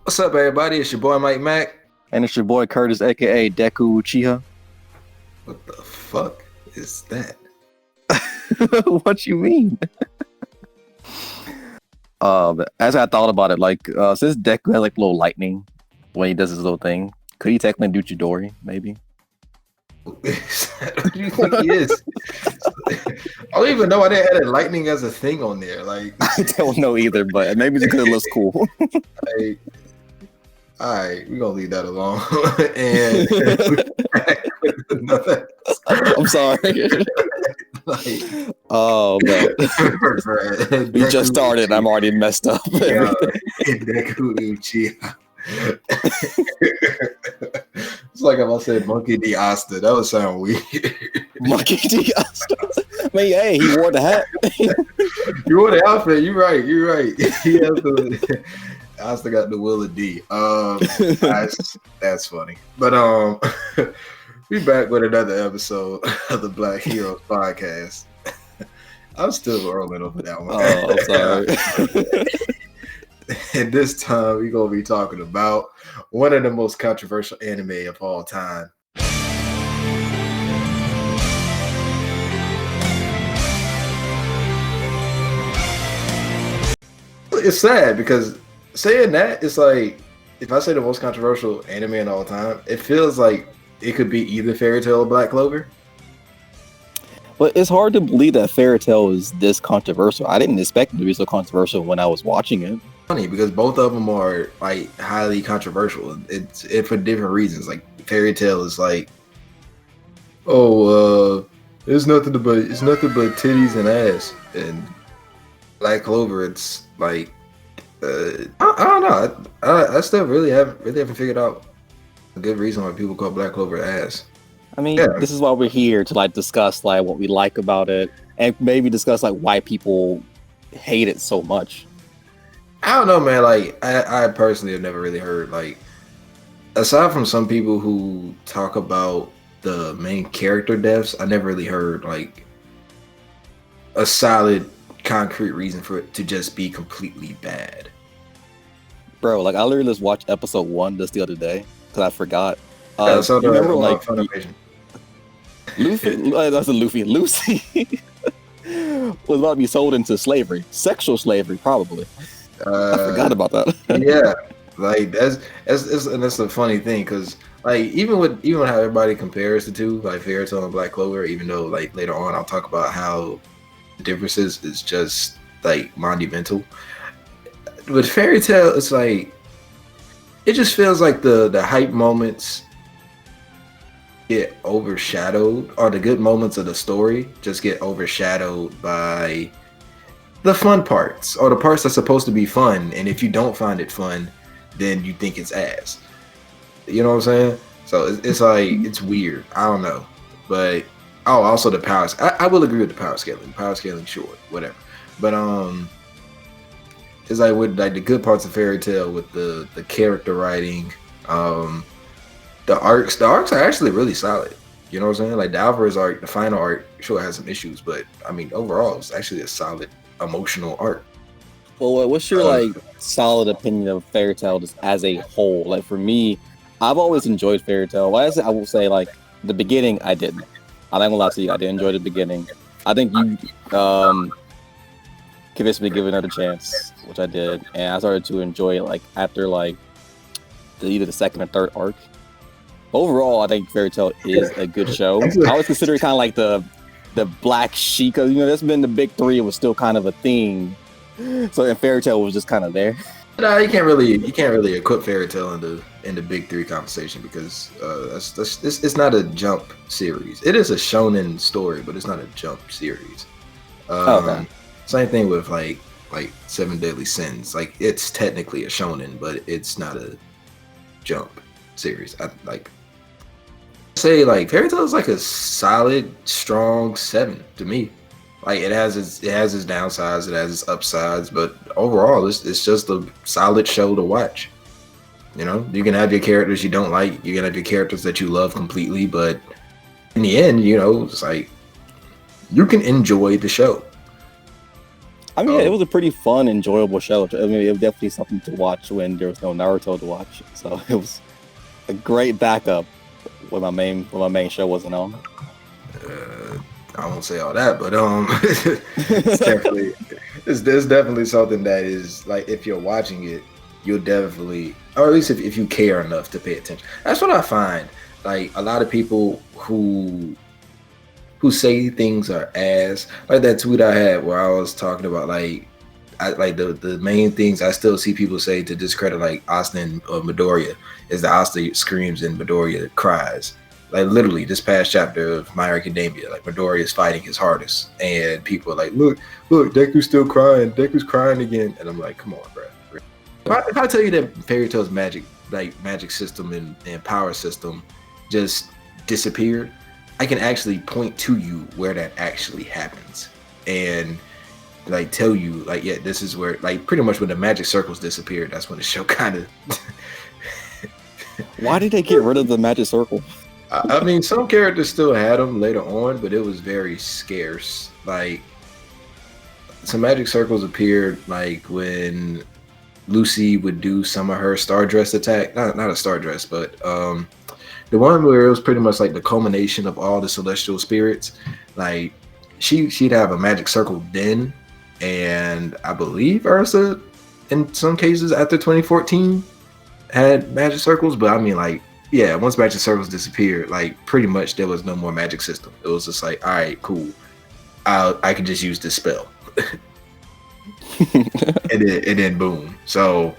What's up, everybody? It's your boy Mike Mack. And it's your boy Curtis, aka Deku Uchiha. What the fuck is that? What you mean? As I thought about it, since Deku has like little lightning when he does his little thing, could he technically do Chidori? Maybe. What do you think he is? I don't even know why they added lightning as a thing on there. Like, I don't know either, but maybe it's because it looks cool. like, all right, we're gonna leave that alone. And another, I'm sorry. Oh man, we just started. I'm already messed up. Yeah, Deku Uchiha. It's like if I said Monkey D. Asta. That would sound weird. Monkey D. Asta. I mean, hey, he wore the hat. You wore the outfit. You're right. He has the. Asta got the Willa D. That's funny. But we back with another episode of the Black Heroes podcast. I'm still rolling over that one. Oh, I'm sorry. And this time we're gonna be talking about one of the most controversial anime of all time. It's sad because saying that, it's like if I say the most controversial anime in all time, it feels like it could be either Fairy Tail or Black Clover. But it's hard to believe that Fairy Tail is this controversial. I didn't expect it to be so controversial when I was watching it. Funny because both of them are like highly controversial. It's for different reasons. Like Fairy Tail is like, it's nothing but titties and ass, and Black Clover, it's like, I don't know. I still really haven't figured out a good reason why people call Black Clover ass. I mean, This is why we're here to like discuss like what we like about it, and maybe discuss like why people hate it so much. I don't know, man. Like, I personally have never really heard, like, aside from some people who talk about the main character deaths, I never really heard, like, a solid, concrete reason for it to just be completely bad. Bro, like, I literally just watched episode 1 just the other day, because I forgot. So you remember, like, Lucy was about to be sold into slavery. Sexual slavery, probably. I forgot about that. Yeah, like that's a funny thing because like even with how everybody compares the two, like Fairy Tail and Black Clover, even though like later on I'll talk about how the differences is just like monumental. With Fairy Tail, it's like it just feels like the hype moments get overshadowed, or the good moments of the story just get overshadowed by the fun parts, or the parts that's supposed to be fun, and if you don't find it fun, then you think it's ass. You know what I'm saying? So it's like, it's weird. I don't know. But also the powers. I will agree with the power scaling. Power scaling, sure, whatever. But it's like with like the good parts of Fairy Tail with the character writing, the arcs are actually really solid. You know what I'm saying? Like the Alvarez arc, the final arc, sure has some issues, but I mean overall it's actually a solid emotional arc. Well, what's your like solid opinion of Fairy Tail just as a whole? Like for me, I've always enjoyed Fairy Tail. I will say like the beginning I didn't. I'm not gonna lie to you, I did enjoy the beginning. I think you convinced me to give it another chance, which I did, and I started to enjoy it like after like either the second or third arc. Overall, I think Fairy Tail is a good show. I always consider it kind of like the black sheep, because that's been the big three. It was still kind of a thing. So and Fairy Tail was just kind of there. No, you can't really equip Fairy Tail in the big three conversation because it's not a Jump series. It is a shonen story, but it's not a Jump series. Okay. Same thing with like Seven Deadly Sins. Like it's technically a shonen, but it's not a Jump series. I like say like Fairy Tail is like a solid, strong 7 to me. Like it has its downsides, it has its upsides, but overall, it's just a solid show to watch. You know, you can have your characters you don't like, you can have your characters that you love completely, but in the end, you know, it's like you can enjoy the show. I mean, it Oh, was a pretty fun, enjoyable show. I mean, it was definitely something to watch when there was no Naruto to watch. So it was a great backup when my main show wasn't on. uh, I won't say all that, but it's definitely it's definitely something that is like if you're watching it, you'll definitely, or at least if you care enough to pay attention. That's what I find. Like a lot of people who say things are ass, like that tweet I had where I was talking about like the main things I still see people say to discredit like Austin or Midoriya is that Austin screams and Midoriya cries. Like literally this past chapter of My Hero Academia, like Midoriya is fighting his hardest, and people are like, look, Deku's still crying, Deku's crying again, and I'm like, come on, bro. If I tell you that Fairy Tail's magic system and power system just disappeared, I can actually point to you where that actually happens, and like tell you like, yeah, this is where like pretty much when the magic circles disappeared, that's when the show kind of Why did they get rid of the magic circle? I mean, some characters still had them later on, but it was very scarce. Like some magic circles appeared like when Lucy would do some of her star dress attack, not a star dress, but the one where it was pretty much like the culmination of all the celestial spirits. Like she'd have a magic circle then, and I believe Ursa in some cases after 2014 had magic circles. But I mean, like, yeah, once magic circles disappeared, like pretty much there was no more magic system. It was just like, all right, cool, I can just use this spell, and then boom. So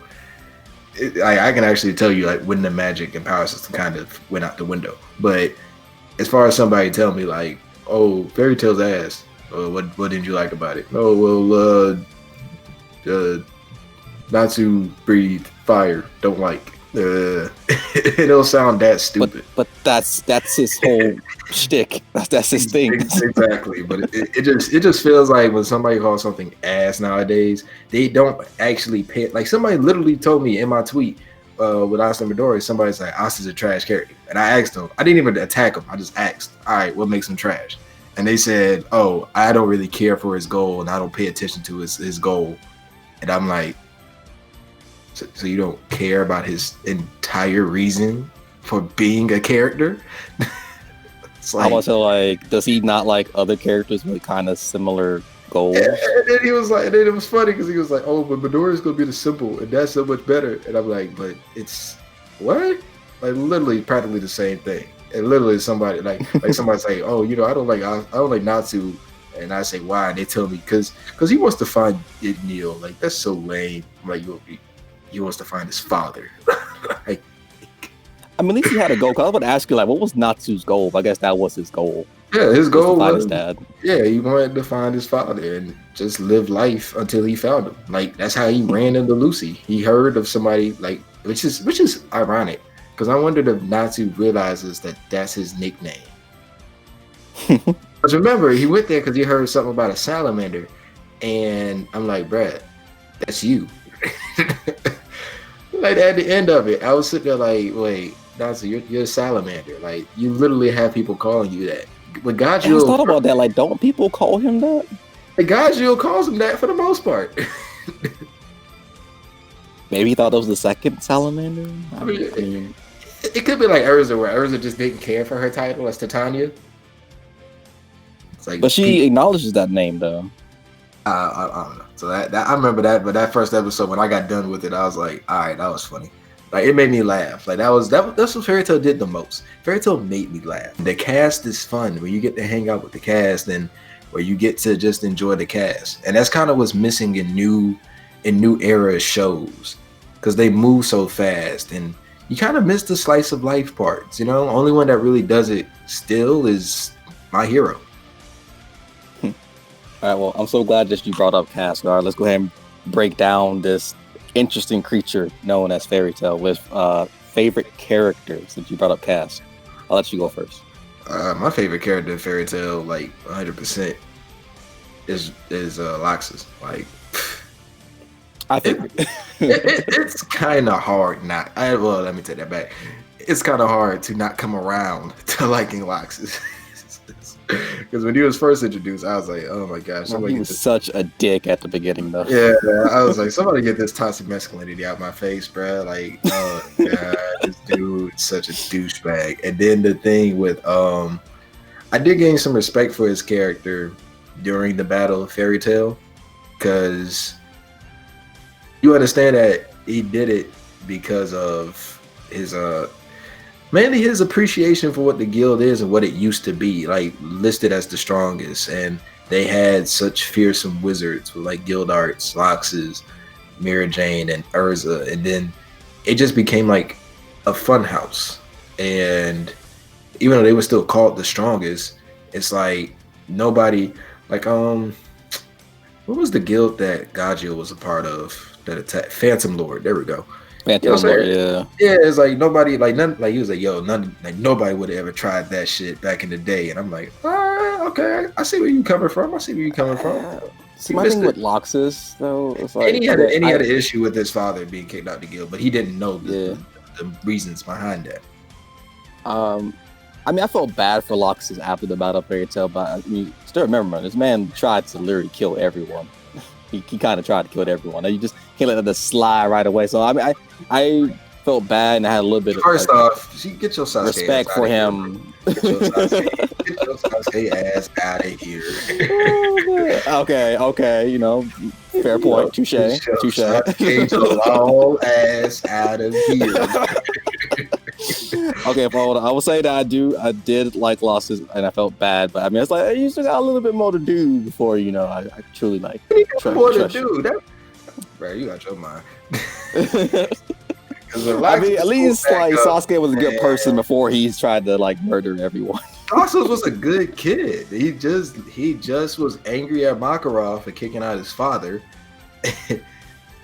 I can actually tell you like when the magic and power system kind of went out the window. But as far as somebody tell me like, oh, Fairy Tail's ass, what didn't you like about it? Oh well, Natsu breathe fire, don't like. It don't sound that stupid. But that's his whole shtick. That's his thing. Exactly. But it just feels like when somebody calls something ass nowadays, they don't actually pay. Like somebody literally told me in my tweet with Austin Midori, somebody's like, Austin's a trash character. And I asked them, I didn't even attack him. I just asked, all right, what makes him trash? And they said, oh, I don't really care for his goal and I don't pay attention to his goal. And I'm like, so you don't care about his entire reason for being a character? It's I was like, does he not like other characters with kind of similar goals? And then he was like, and then it was funny because he was like, oh, but Midoriya's gonna be the simple, and that's so much better. And I'm like, but it's what? Like literally, practically the same thing. And literally, somebody like somebody say, oh, I don't like Natsu, and I say why, and they tell me because he wants to find Neil. Like that's so lame. I'm like he wants to find his father. Like, I mean, at least he had a goal. 'Cause I was about to ask you, like, what was Natsu's goal? I guess that was his goal. yeah, his goal to find was his dad. Yeah, he wanted to find his father and just live life until he found him. Like that's how he ran into Lucy. He heard of somebody like, which is ironic because I wondered if Natsu realizes that that's his nickname. Because remember, he went there because he heard something about a salamander, and I'm like, Brad, that's you. Like at the end of it, I was sitting there like, wait, Natsu, you're a salamander. Like you literally have people calling you that. But I just thought about that. Like, don't people call him that? Gajio calls him that for the most part. Maybe he thought that was the second salamander. I mean, it could be like Urza, where Urza just didn't care for her title as Titania. It's like, but she acknowledges that name though. I don't know. So that I remember that, but that first episode when I got done with it, I was like, all right, that was funny. Like it made me laugh. Like that's what Fairy Tail did the most. Fairy Tail made me laugh. The cast is fun when you get to hang out with the cast and where you get to just enjoy the cast. And that's kind of what's missing in new era shows because they move so fast and you kind of miss the slice of life parts. Only one that really does it still is My Hero. All right, well, I'm so glad that you brought up cast. All right, let's go ahead and break down this interesting creature known as Fairy Tail with favorite characters that you brought up cast. I'll let you go first. My favorite character in Fairy Tail, like 100%, is Laxus. Like, I think it's kind of hard not. Well, let me take that back. It's kind of hard to not come around to liking Laxus. Because when he was first introduced, I was like, oh my gosh, Bro, somebody he get was this. such a dick at the beginning, though. Yeah, I was like, somebody get this toxic masculinity out my face, bro. Like, oh god, this dude is such a douchebag. And then the thing with I did gain some respect for his character during the Battle of Fairy Tale, because you understand that he did it because of his mainly his appreciation for what the guild is and what it used to be, like listed as the strongest. And they had such fearsome wizards with like guild arts, Loxes, Mira Jane, and Urza. And then it just became like a fun house. And even though they were still called the strongest, it's like nobody like what was the guild that Gagio was a part of that attacked Phantom Lord? There we go. Phantom Lord, yeah. Yeah, it's like nobody, like none, like he was like, yo, none, like nobody would have ever tried that shit back in the day. And I'm like, all right, okay, I see where you coming from. I see where you coming from. See, my thing with Loxus, though, is like, And he had an issue with his father being kicked out the guild, but he didn't know the reasons behind that. I mean, I felt bad for Loxus after the Battle of Fairy Tale, but I mean, still remember, this man tried to literally kill everyone. He kind of tried to kill everyone. You just can't let that slide right away. So I mean, I felt bad and I had a little bit First of off, get your Sasuke respect for him. Get your Sasuke ass out of here. Okay, you know, fair point. Touche. Get your long ass out of here. Okay, but I will say that I did like losses and I felt bad, but I mean, it's like you still got a little bit more to do before, you know, I truly like. More to do, bro, you got your mind. I mean, at least like Sasuke was a good person before he tried to like murder everyone. Sasuke was a good kid. He just was angry at Makarov for kicking out his father.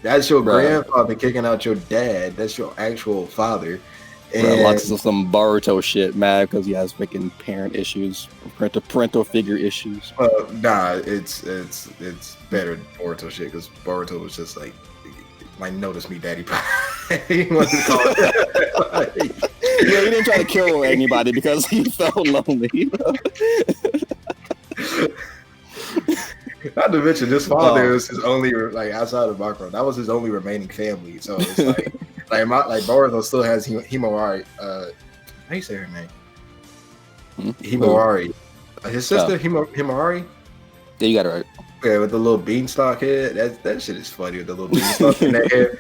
That's your grandfather kicking out your dad. That's your actual father. And lots of some Boruto shit, mad because he has freaking parent issues, parental figure issues. Nah, it's better than Boruto shit, because Boruto was just like notice me, daddy. He wasn't called that. Yeah, he didn't try to kill anybody because he felt lonely. Not to mention, this father was his only, like, outside of Bakuro, that was his only remaining family. So it's like, like Boruto still has Himawari. How you say her name? Himawari. His sister, Himawari. Yeah, you got it right. Yeah, with the little beanstalk head. That shit is funny with the little beanstalk in that head.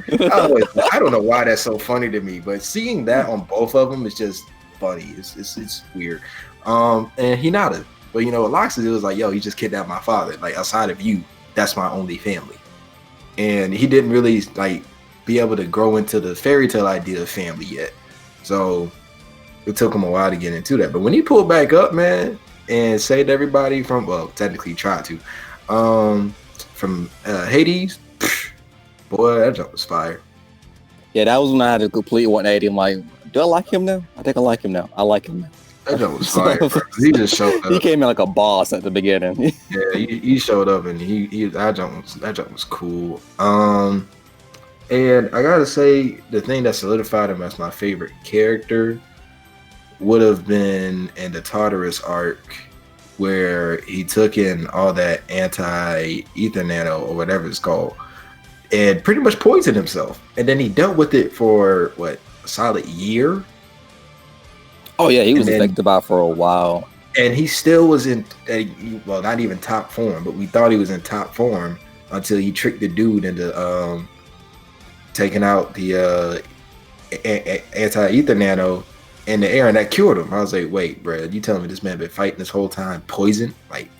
I don't know why that's so funny to me, but seeing that on both of them is just funny. It's weird. And Hinata. But you know, with Loxus, it was like, yo, he just kidnapped my father. Like, outside of you, that's my only family. And he didn't really like be able to grow into the fairy tale idea of family yet. So it took him a while to get into that. But when he pulled back up, man, and saved everybody from, well, technically tried to, from Hades, boy, that jump was fire. Yeah, that was when I had a complete 180. I'm like, do I like him now? I think I like him now. I like him now. That jump was fire. He just showed up. He came in like a boss at the beginning. Yeah, he showed up, and that jump was cool. And I gotta say, the thing that solidified him as my favorite character would have been in the Tartarus arc, where he took in all that anti-ether nano or whatever it's called, and pretty much poisoned himself. And then he dealt with it for a solid year. Oh yeah, he was affected by it for a while. And he still was in, well, not even top form, but we thought he was in top form until he tricked the dude into taking out the anti-ether nano in the air, and that cured him. I was like, wait, bro, you telling me this man been fighting this whole time, poison? Like,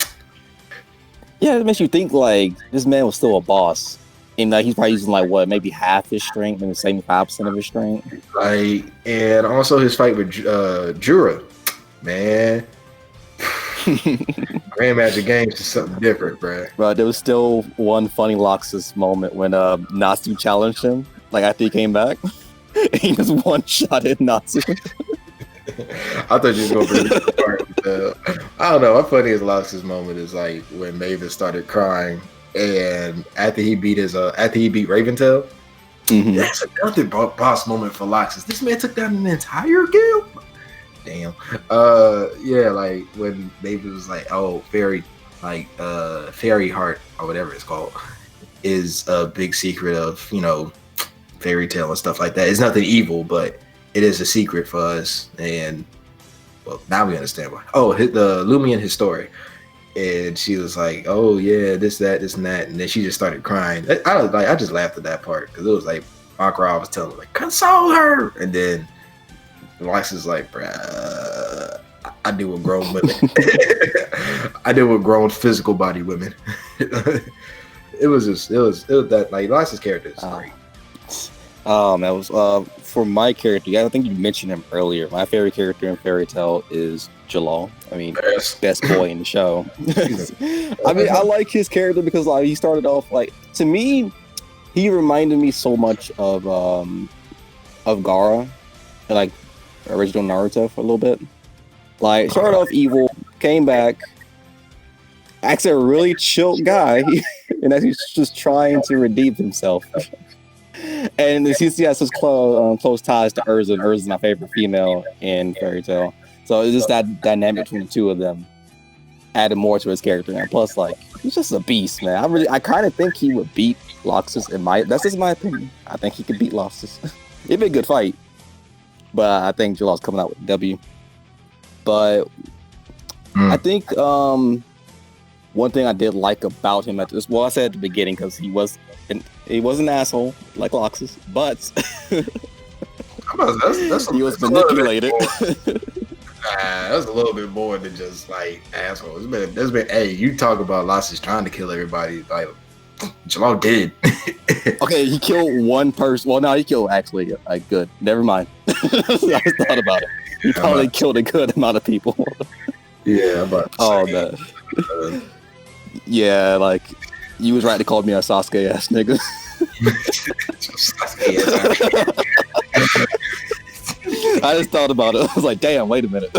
yeah, it makes you think like this man was still a boss. And he's probably using like what, maybe half his strength, maybe 75% of his strength. Like, and also his fight with Jura, man. Grand Magic Games is something different, bro. But there was still one funny Loxus moment when Natsu challenged him, like after he came back. He just one-shotted Natsu. I thought you was gonna bring this part. I don't know. My funniest Loxus moment is like when Mavis started crying. And after he beat Raventail, that's another boss moment for Loxus. This man took down an entire guild. Damn. Yeah, like when they was like, oh, fairy heart or whatever it's called is a big secret of fairy tale and stuff like that. It's nothing evil, but it is a secret for us. And well, now we understand why. Oh, the Lumion History. And she was like, "Oh yeah, this, that, this, and that," and then she just started crying. I just laughed at that part because it was like Makara was telling her, like, "Console her," and then Lex is like, "Bruh, I deal with grown women. I deal with grown physical body women." it was that like Lex's character is great. That was for my character. Yeah, I think you mentioned him earlier. My favorite character in Fairy Tail is Jalal. I mean, best boy in the show. I mean, I like his character because like he started off like, to me, he reminded me so much of Gaara, like original Naruto for a little bit. Like started off evil, came back, actually a really chill guy, and as he's just trying to redeem himself. And he has his close ties to Urza, and Urza's my favorite female in Fairy Tail. So it's just that dynamic between the two of them added more to his character. And plus, like, he's just a beast, man. I kind of think he would beat Loxus. That's just my opinion. I think he could beat Loxus. It'd be a good fight, but I think Jalal's coming out with W. But I think one thing I did like about him at this, well, I said at the beginning because he was an asshole like Loxus, but he was manipulated. That's a little bit more than just like assholes. There's been hey, you talk about Loxus trying to kill everybody, like Jalal did. Okay, he killed one person. Well, no, he killed actually good. Never mind. I just thought about it. He probably killed a good amount of people. Yeah, but man. Yeah, like you was right to call me a Sasuke ass nigga. I just thought about it. I was like, damn, wait a minute.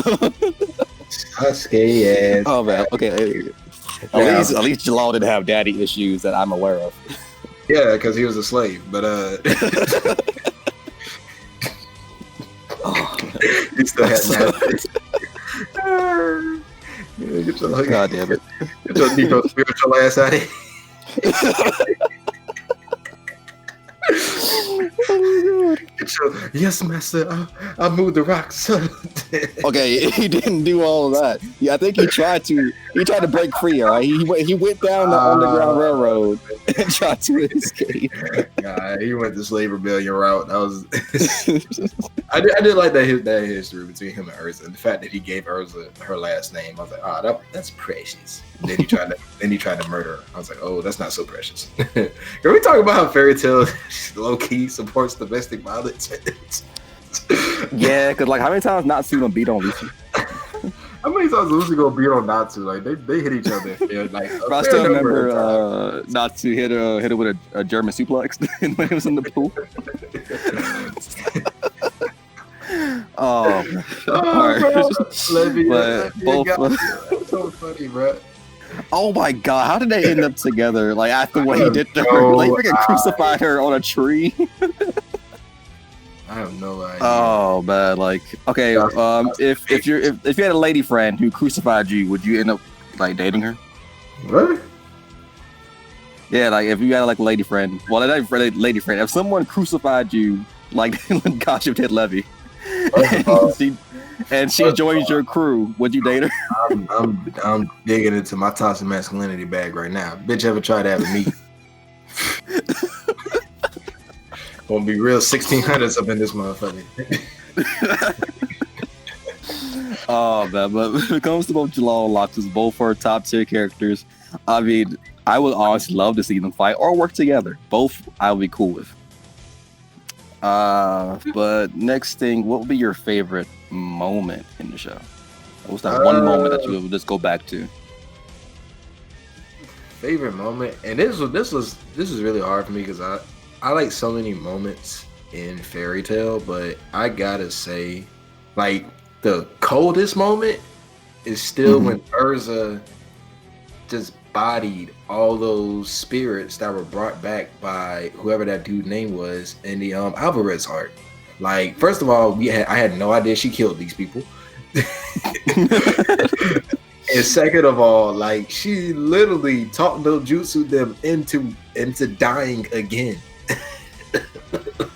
Sasuke ass. Oh man, okay. At least Jalal didn't have daddy issues that I'm aware of. Yeah, because he was a slave, but he still had masters. God damn it. Get your spiritual ass out of here. Oh my God. Yes, master. I moved the rocks. Okay, he didn't do all of that. Yeah, I think he tried to break free. All right, he went down the Underground Railroad and tried to escape. He went the slave rebellion route. That was. I did like that history between him and Urza, and the fact that he gave Urza her last name. I was like, that's precious. And then he tried to murder her. I was like, oh, that's not so precious. Can we talk about how Fairy Tail low key supports domestic violence? Yeah, because like how many times Natsu gonna beat on Lucy? How many times Lucy gonna beat on Natsu? Like they hit each other. Like I still remember Natsu hit her with a German suplex when he was in the pool. Oh, but so funny, bro. Oh my god, how did they end up together? Like after what he did to her, like freaking crucified her on a tree. I have no idea. Oh man, like okay, if you had a lady friend who crucified you, would you end up like dating her? Really? Yeah, like if you had like a lady friend, well, not a lady friend, if someone crucified you, like gosh, you did Levy, and she joins your crew, would you date her? I'm digging into my toxic masculinity bag right now. Bitch, ever tried that with me? Gonna be real 1600s up in this motherfucker. Oh man, but when it comes to both Jalal and Loxus, both are top tier characters. I mean, I would honestly love to see them fight or work together. Both I would be cool with. But next thing, what would be your favorite moment in the show? What's that one moment that you would just go back to? Favorite moment, and this was really hard for me because I like so many moments in Fairy Tail, but I gotta say, like the coldest moment is still when Urza just bodied all those spirits that were brought back by whoever that dude name was in the Alvarez arc. Like, first of all, I had no idea she killed these people, And second of all, like she literally taught no jutsu them into dying again.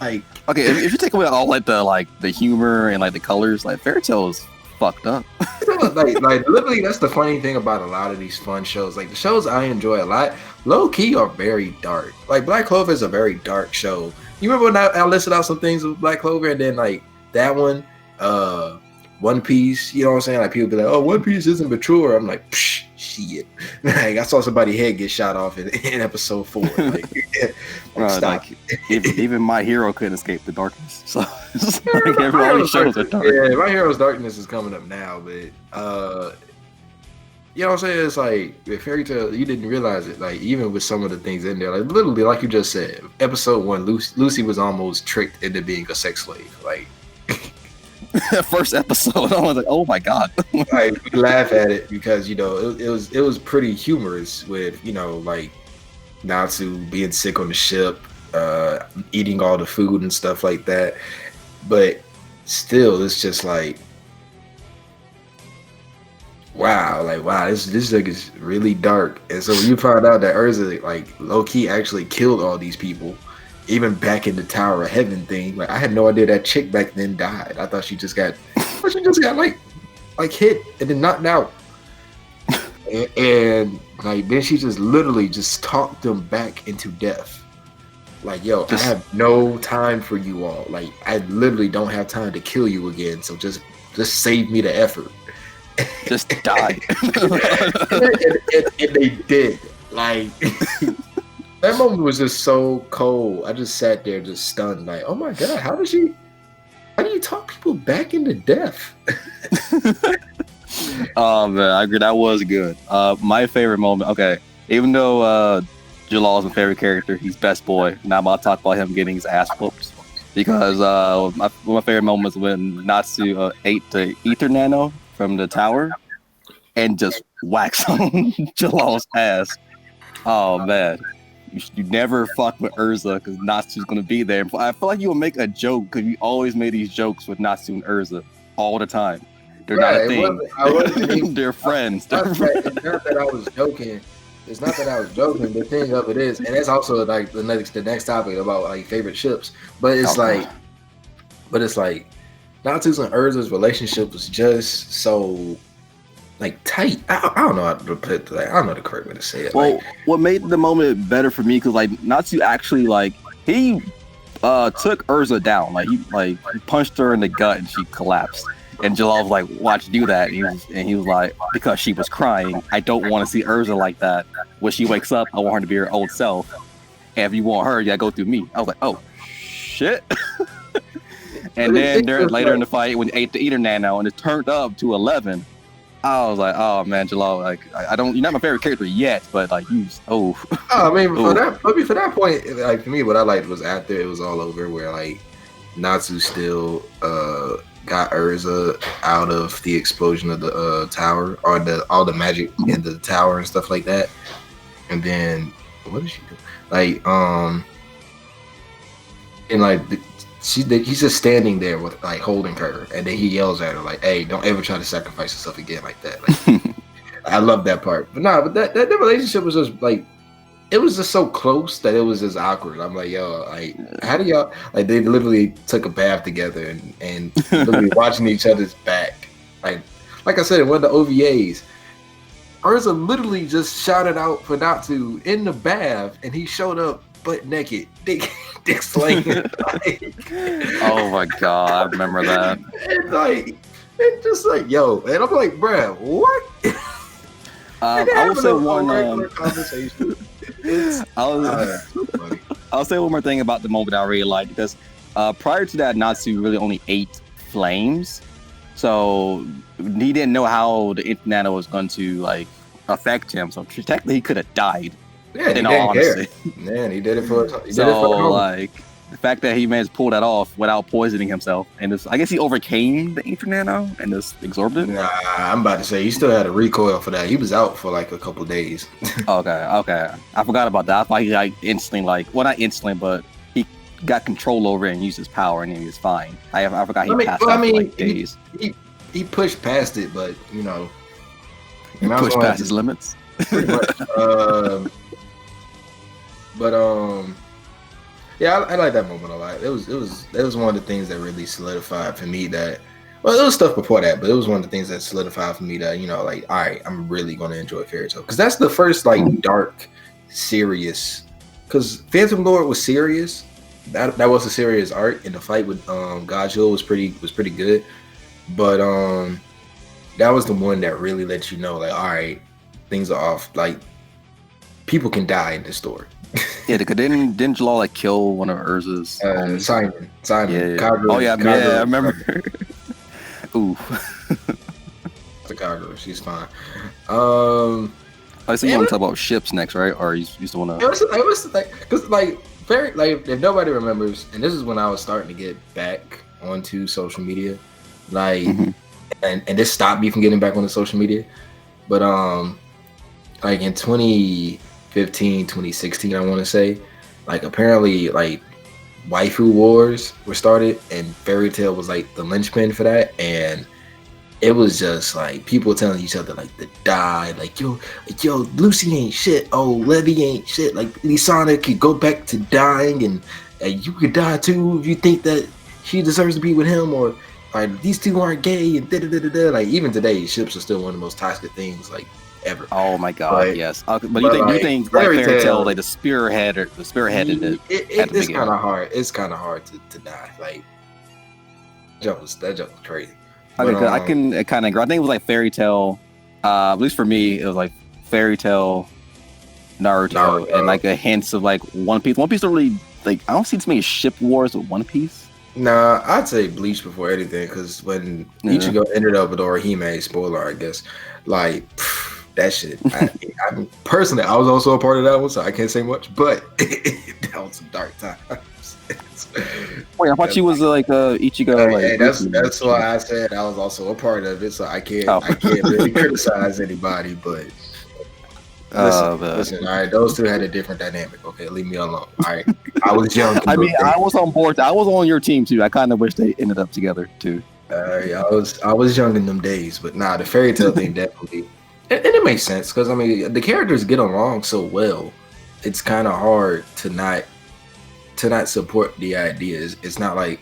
Like, okay, if you take away all like the humor and like the colors, like Fairy Tail is fucked up. like literally, that's the funny thing about a lot of these fun shows. Like the shows I enjoy a lot, low key are very dark. Like Black Clover is a very dark show. You remember when I listed out some things with Black Clover, and then like that one, One Piece. You know what I'm saying? Like people be like, "Oh, One Piece isn't mature." I'm like, psh, shit. Like I saw somebody's head get shot off in episode 4. Like, stop. Like, even My Hero couldn't escape the darkness. So like, all these shows are dark. Yeah, My Hero's Darkness is coming up now, but you know what I'm saying? It's like with Fairy Tail, you didn't realize it. Like even with some of the things in there, like literally, like you just said, episode 1, Lucy was almost tricked into being a sex slave. Like first episode, I was like, oh my god. Like we laugh at it because it was pretty humorous with like Natsu being sick on the ship, eating all the food and stuff like that. But still, it's just like, wow, this is really dark. And so when you find out that Urza like low key actually killed all these people, even back in the Tower of Heaven thing, like I had no idea that chick back then died. I thought she just got like hit and then knocked out. and like then she just literally just talked them back into death. Like, yo, I have no time for you all. Like I literally don't have time to kill you again. So just save me the effort. Just die. and they did. Like that moment was just so cold. I just sat there just stunned, like, oh my god, how do you talk people back into death? Oh man, I agree, that was good. My favorite moment, okay, even though Jalal is my favorite character, he's best boy, now I'm about to talk about him getting his ass whooped. Because one of my favorite moments when Natsu ate the ether nano from the tower and just whacks on Jalal's ass. Oh man. You never fuck with Urza because Natsu's gonna be there. I feel like you will make a joke because you always made these jokes with Natsu and Urza all the time. They're not a thing. They're friends. It's not that I was joking. It's not that I was joking. The thing of it is, and it's also like the next topic about like favorite ships. But it's like Natsu's and Urza's relationship was just so like tight. I don't know how to put it. Like, I don't know the correct way to say it. Well, what made the moment better for me because like Natsu actually like he took Urza down. Like he punched her in the gut and she collapsed. And Jalal was like, "Watch do that." And he was like, "Because she was crying. I don't want to see Urza like that. When she wakes up, I want her to be her old self. And if you want her, you gotta go through me." I was like, "Oh shit." And then later in the fight, when he ate the ether nano and it turned up to 11. I was like, oh man, Jalal, like I don't, you're not my favorite character yet, but like you, I mean, for that point, like for me, what I liked was after it was all over, where like Natsu still got Urza out of the explosion of the tower, or all the magic in the tower and stuff like that. And then what did she do? Like and like he's just standing there with like holding her, and then he yells at her like, "Hey, don't ever try to sacrifice yourself again like that." Like, I love that part. But that relationship was just like, it was just so close that it was just awkward. I'm like, yo, like, how do y'all like? They literally took a bath together and literally watching each other's back. Like I said in one of the OVAs, Urza literally just shouted out for Natsu in the bath, and he showed up butt naked, dick slinging. Oh my god, I remember that. And just like, yo, and I'm like, bruh, what? I will say one conversation. I'll say one more thing about the moment I really liked, because prior to that, Natsu really only ate flames, so he didn't know how the ether nano was going to like affect him. So technically, he could have died. Yeah, in all honesty. Man, he did it for. Like the fact that he managed to pull that off without poisoning himself, and just, I guess he overcame the ether nano and just absorbed it. Nah, I'm about to say he still had a recoil for that. He was out for like a couple days. Okay, I forgot about that. I thought he like instantly, not instantly, but he got control over it and used his power, and he was fine. I forgot he passed out for like days. he pushed past it, but you know, he pushed past his limits. Pretty much. But yeah, I like that moment a lot. It was one of the things that really solidified for me that. Well, there was stuff before that, but it was one of the things that solidified for me that, you know, like, all right, I'm really going to enjoy Fairy Tail. Because that's the first, like, dark, serious. Because Phantom Lord was serious. That was a serious arc. And the fight with Godzilla was pretty good. But that was the one that really let you know, like, all right, things are off. Like, people can die in this story. Yeah, because didn't Jalal, like, kill one of Urza's Simon. Yeah. Kagura, oh, yeah, I remember. Ooh. The Kagura, she's fine. I see you want to talk about ships next, right? Or you still want to? It was like, because like very like if nobody remembers, and this is when I was starting to get back onto social media, like, and this stopped me from getting back onto social media, but like in 2015, 2016, I want to say, like apparently like waifu wars were started, and Fairy Tail was like the linchpin for that, and it was just like people telling each other like to die, like yo, Lucy ain't shit, oh Levy ain't shit, like Lisana could go back to dying, and you could die too if you think that she deserves to be with him, or like these two aren't gay, and da. Like even today, ships are still one of the most toxic things like ever. Oh my god, yes. But you think like Fairy Tail, like the spearheaded it. It's kind of hard. It's kind of hard to die. Like that joke was crazy. I can kind of agree. I think it was like Fairy Tail. At least for me, it was like Fairy Tail, Naruto, and like a hints of like One Piece. One Piece don't really like. I don't see too many ship wars with One Piece. Nah, I'd say Bleach before anything, because when Ichigo ended up with Orihime, spoiler, I guess, like. That shit. I personally, I was also a part of that one, so I can't say much. But that was some dark times. Wait, I thought you was like Ichigo. Hey, that's why I said I was also a part of it. So I can't really criticize anybody. But listen. All right, those two had a different dynamic. Okay, leave me alone. All right, I was young. I mean, I was on board. I was on your team too. I kind of wish they ended up together too. Yeah, I was young in them days, but nah, the Fairy Tail thing definitely. And it makes sense because I mean the characters get along so well. It's kind of hard to not support the ideas. It's not like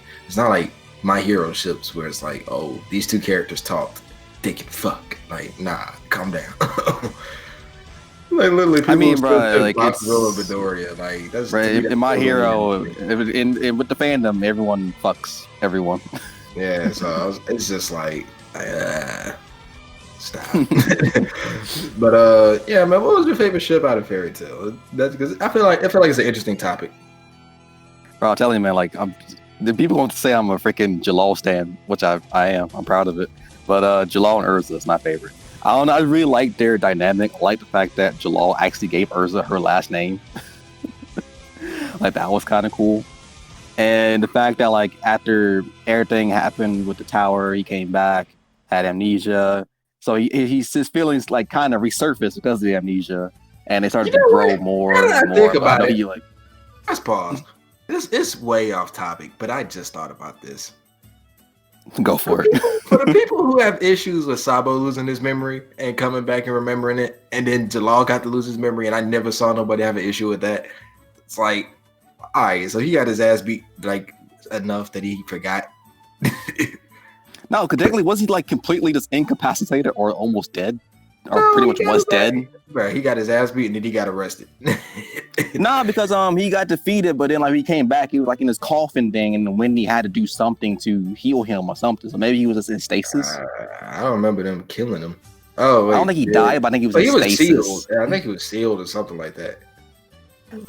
My Hero ships where it's like, oh, these two characters talk, they can fuck. Like, nah, calm down. Like literally, people like it's Midoriya. Like that's right. In My Hero, in with the fandom, everyone fucks everyone. Yeah, so it's just like. Stop. But yeah, man, what was your favorite ship out of Fairy Tail? That's because I feel like it's an interesting topic. Bro, I'll tell you, man. Like, the people want to say I'm a freaking Jalal stan, which I am. I'm proud of it. But Jalal and Urza is my favorite. I don't know. I really like their dynamic. I like the fact that Jalal actually gave Urza her last name. Like that was kind of cool. And the fact that like after everything happened with the tower, he came back, had amnesia. So his feelings like kind of resurfaced because of the amnesia, and they started to grow more and more. Think about it. Let's pause. It's way off topic, but I just thought about this. Go for it. For the people who have issues with Sabo losing his memory and coming back and remembering it, and then Jalal got to lose his memory, and I never saw nobody have an issue with that. It's like, all right, so he got his ass beat like enough that he forgot. No, because technically, was he like completely just incapacitated or almost dead? Or pretty much was dead? Bro, he got his ass beat and then he got arrested. Nah, because he got defeated, but then like he came back, he was like in his coffin thing, and when he had to do something to heal him or something. So maybe he was just in stasis. I don't remember them killing him. Oh, wait, I don't think he died, but I think he was in stasis. Sealed. Yeah, I think he was sealed or something like that.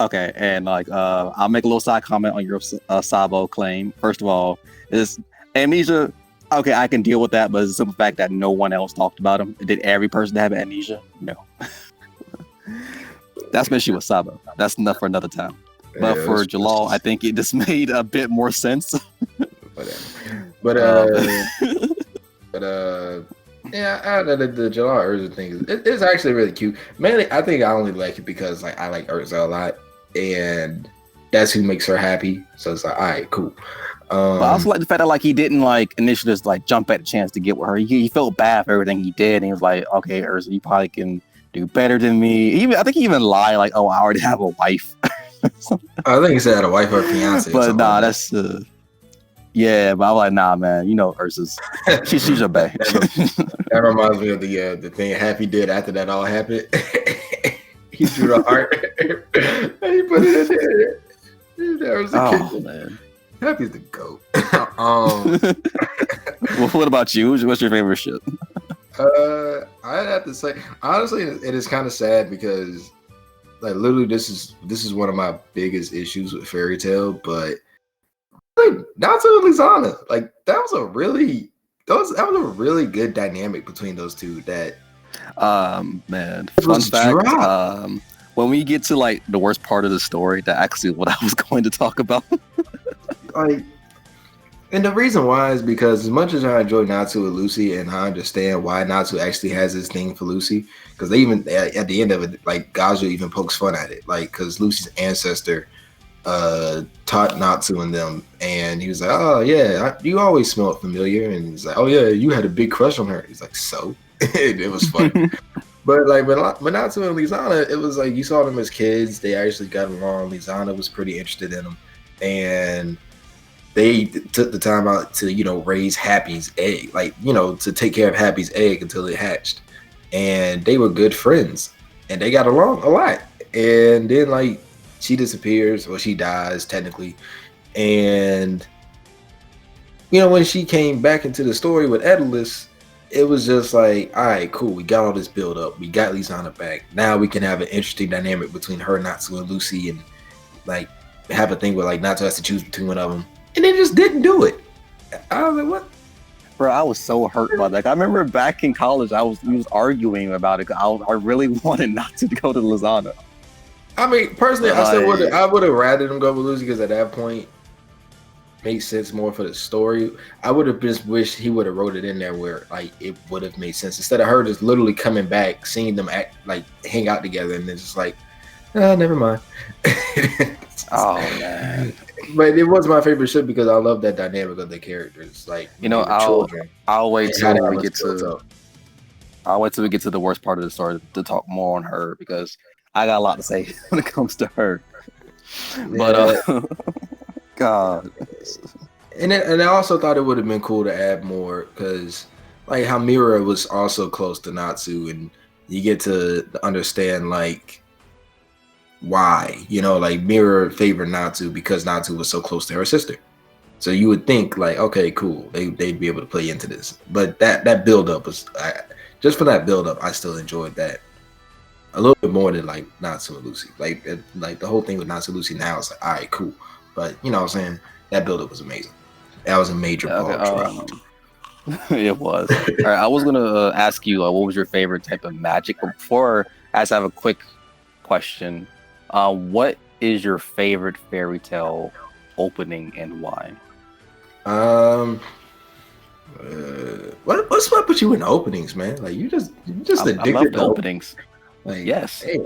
Okay, and like I'll make a little side comment on your Sabo claim. First of all, is amnesia. Okay, I can deal with that, but it's the simple fact that no one else talked about him. Did every person have amnesia? No. That's my issue with Sabo. That's enough for another time. But yeah, for Jalal, I think it just made a bit more sense. But yeah, the Jalal Urza thing it's actually really cute. Mainly, I think I only like it because like I like Urza a lot, and that's who makes her happy. So it's like, all right, cool. But I also like the fact that like he didn't like initially just like jump at the chance to get with her. He felt bad for everything he did, and he was like, "Okay, Ursa, you probably can do better than me." I think he even lied like, "Oh, I already have a wife." I think he said had a wife or a fiance. But nah, that's yeah. But I'm like, nah, man. You know, Ursa's she's your bae. That reminds me of the thing Happy did after that all happened. He drew the heart and he put it in there. There was a kid. Man. Happy's the GOAT. Well, what about you? What's your favorite ship? I'd have to say, honestly, it is kind of sad because, like, literally, this is one of my biggest issues with Fairy Tail. But like, Natsu and Lizana, like, that was a really good dynamic between those two. That man, fun fact. When we get to like the worst part of the story, that actually what I was going to talk about. Like, and the reason why is because as much as I enjoy Natsu and Lucy, and I understand why Natsu actually has this thing for Lucy, because they even at the end of it, like Gaja even pokes fun at it, like because Lucy's ancestor taught Natsu and them, and he was like, "Oh yeah, you always smelled familiar," and he's like, "Oh yeah, you had a big crush on her." He's like, "So," it was funny. But like when Natsu and Lizana, it was like you saw them as kids. They actually got along. Lizana was pretty interested in them, and they took the time out to raise Happy's egg, like to take care of Happy's egg until it hatched, and they were good friends, and they got along a lot. And then like she disappears, or she dies technically, and when she came back into the story with Edalus, it was just like, all right, cool. We got all this build up. We got Lizana back. Now we can have an interesting dynamic between her, Natsu, and Lucy, and like have a thing where like Natsu has to choose between one of them. And they just didn't do it. I was like, what? Bro, I was so hurt by that. I remember back in college, we was arguing about it. I really wanted Natsu to go to Lizana. I mean, personally, I would have rather them go with Lucy because at that point, makes sense more for the story. I would have just wished he would have wrote it in there where like it would have made sense instead of her just literally coming back, seeing them act like hang out together, and then just like, never mind. Oh man! But it was my favorite ship because I love that dynamic of the characters. Like I'll wait till we get to. I'll wait till we get to the worst part of the story to talk more on her because I got a lot to say when it comes to her. Yeah. But God. And I also thought it would have been cool to add more because, like, how Mira was also close to Natsu, and you get to understand like why, like Mira favored Natsu because Natsu was so close to her sister. So you would think like, okay, cool, they'd be able to play into this. But that build up was just for that build up, I still enjoyed that a little bit more than like Natsu and Lucy. Like the whole thing with Natsu and Lucy now is like, all right, cool. But you know what I'm saying? That build up was amazing. That was a major ball. It was. All right, I was gonna ask you, what was your favorite type of magic? But before, I just have a quick question. What is your favorite fairy tale opening and why? What's up with you in openings, man? Like you just addicted I love to openings. Like, yes. Hey,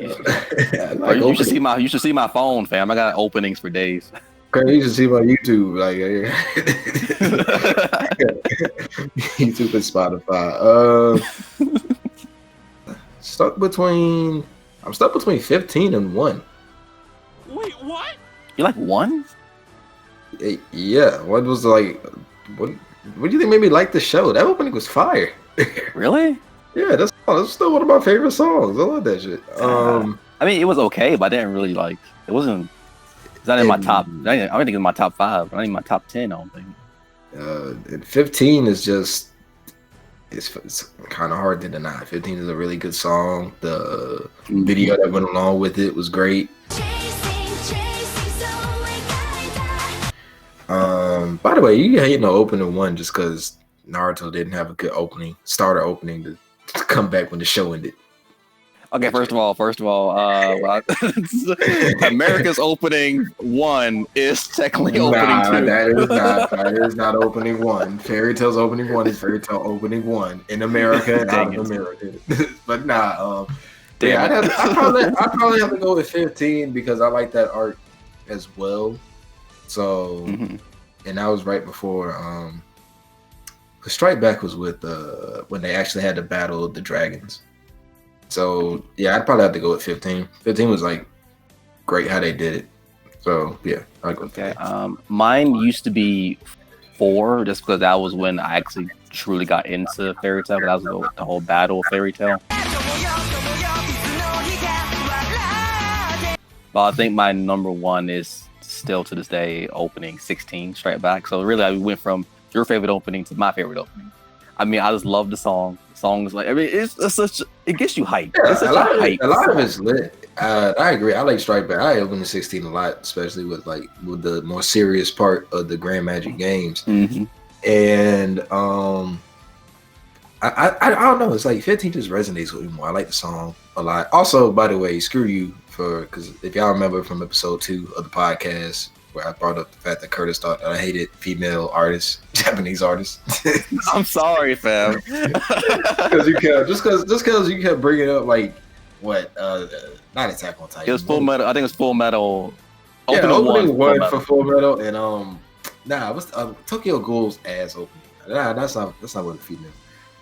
like you should see my phone, fam. I got openings for days. Okay, you should see my YouTube, like YouTube and Spotify. I'm stuck between 15 and 1. Wait, what? You like 1? Yeah, one was like, what do you think made me like the show? That opening was fire. Really? Yeah, that's still one of my favorite songs. I love that shit. I mean, it was okay, but I didn't really like. It wasn't. It's not in my top. I don't think it's in my top 5. Not even my top 10. I don't think. And 15 is just. It's kind of hard to deny. 15 is a really good song. The video that went along with it was great. By the way, you hate no opening 1 just because Naruto didn't have a good starter opening to come back when the show ended. Okay, first of all, America's opening 1 is technically opening 2. That is not opening 1. Fairy Tail's opening 1 is Fairy Tail opening 1 in America and out of America. But nah, I probably have to go with 15 because I like that art as well. So and that was right before the Strike Back was with when they actually had to battle the dragons. So yeah, I'd probably have to go with 15. 15 was like great how they did it. So yeah, I'll go with Okay. 15. Mine used to be 4, just because that was when I actually truly got into Fairy Tail. That was the whole battle of Fairy Tail. But I think my number 1 is still to this day opening 16 Strike Back. So really, I went from your favorite opening to my favorite opening. I mean, I just love the song. The song is like, I mean, it's such, it gets you hyped. Yeah, It's such a lot of it's lit. I agree. I like Strike Back. I open the 16 a lot, especially with the more serious part of the Grand Magic games. Mm-hmm. And I don't know. It's like 15 just resonates with me more. I like the song a lot. Also, by the way, screw you because if y'all remember from episode 2 of the podcast where I brought up the fact that Curtis thought that I hated female artists, Japanese artists. I'm sorry, fam. Because you kept bringing up like what not Attack on Titan. It was Full Metal. I think it was Full Metal. Yeah, opening one for Full Full Metal, and what's Tokyo Ghoul's ass opening? Nah, that's not what the female.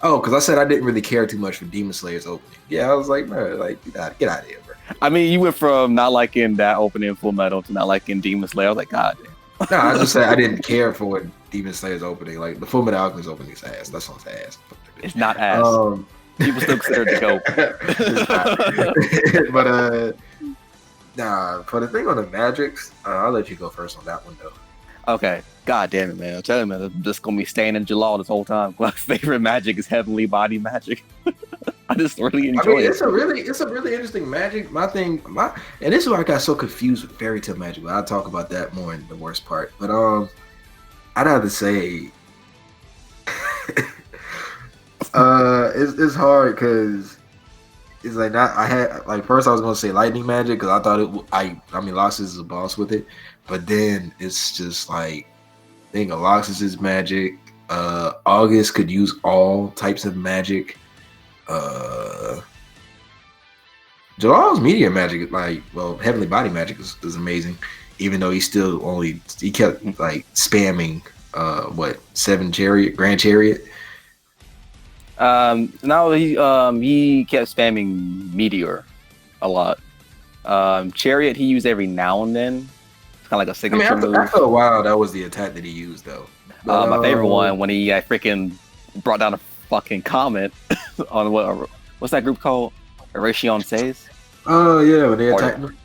Oh, because I said I didn't really care too much for Demon Slayer's opening. Yeah, I was like, man, like get out of here, bro. I mean, you went from not liking that opening Full Metal to not liking Demon Slayer. I was like, God damn. No, I just said I didn't care for what Demon Slayer's opening. Like the Full Metal Alchemist opening is ass. That song's ass. It's not ass. People still consider it dope. But nah, for the thing on the Magics, I'll let you go first on that one though. Okay. God damn it, man. I'm telling you, man, I'm just gonna be staying in Jalal this whole time. My favorite magic is Heavenly Body magic. I just really enjoy it. It's a really interesting magic. And this is why I got so confused with Fairy Tail magic. But I'll talk about that more in the worst part. But I'd have to say it's hard because it's like not. I had like first I was gonna say lightning magic because I thought I mean Loxus is a boss with it, but then it's just like I think Loxus is magic. August could use all types of magic. Jalal's meteor magic, Heavenly Body magic is amazing. Even though he kept like spamming 7 Grand Chariot. No, he kept spamming Meteor a lot. Chariot he used every now and then. It's kind of like a signature move. After a while, that was the attack that he used though. My favorite one when he freaking brought down a fucking comet on what's that group called? Eration Says? Oh yeah, when they attacked him.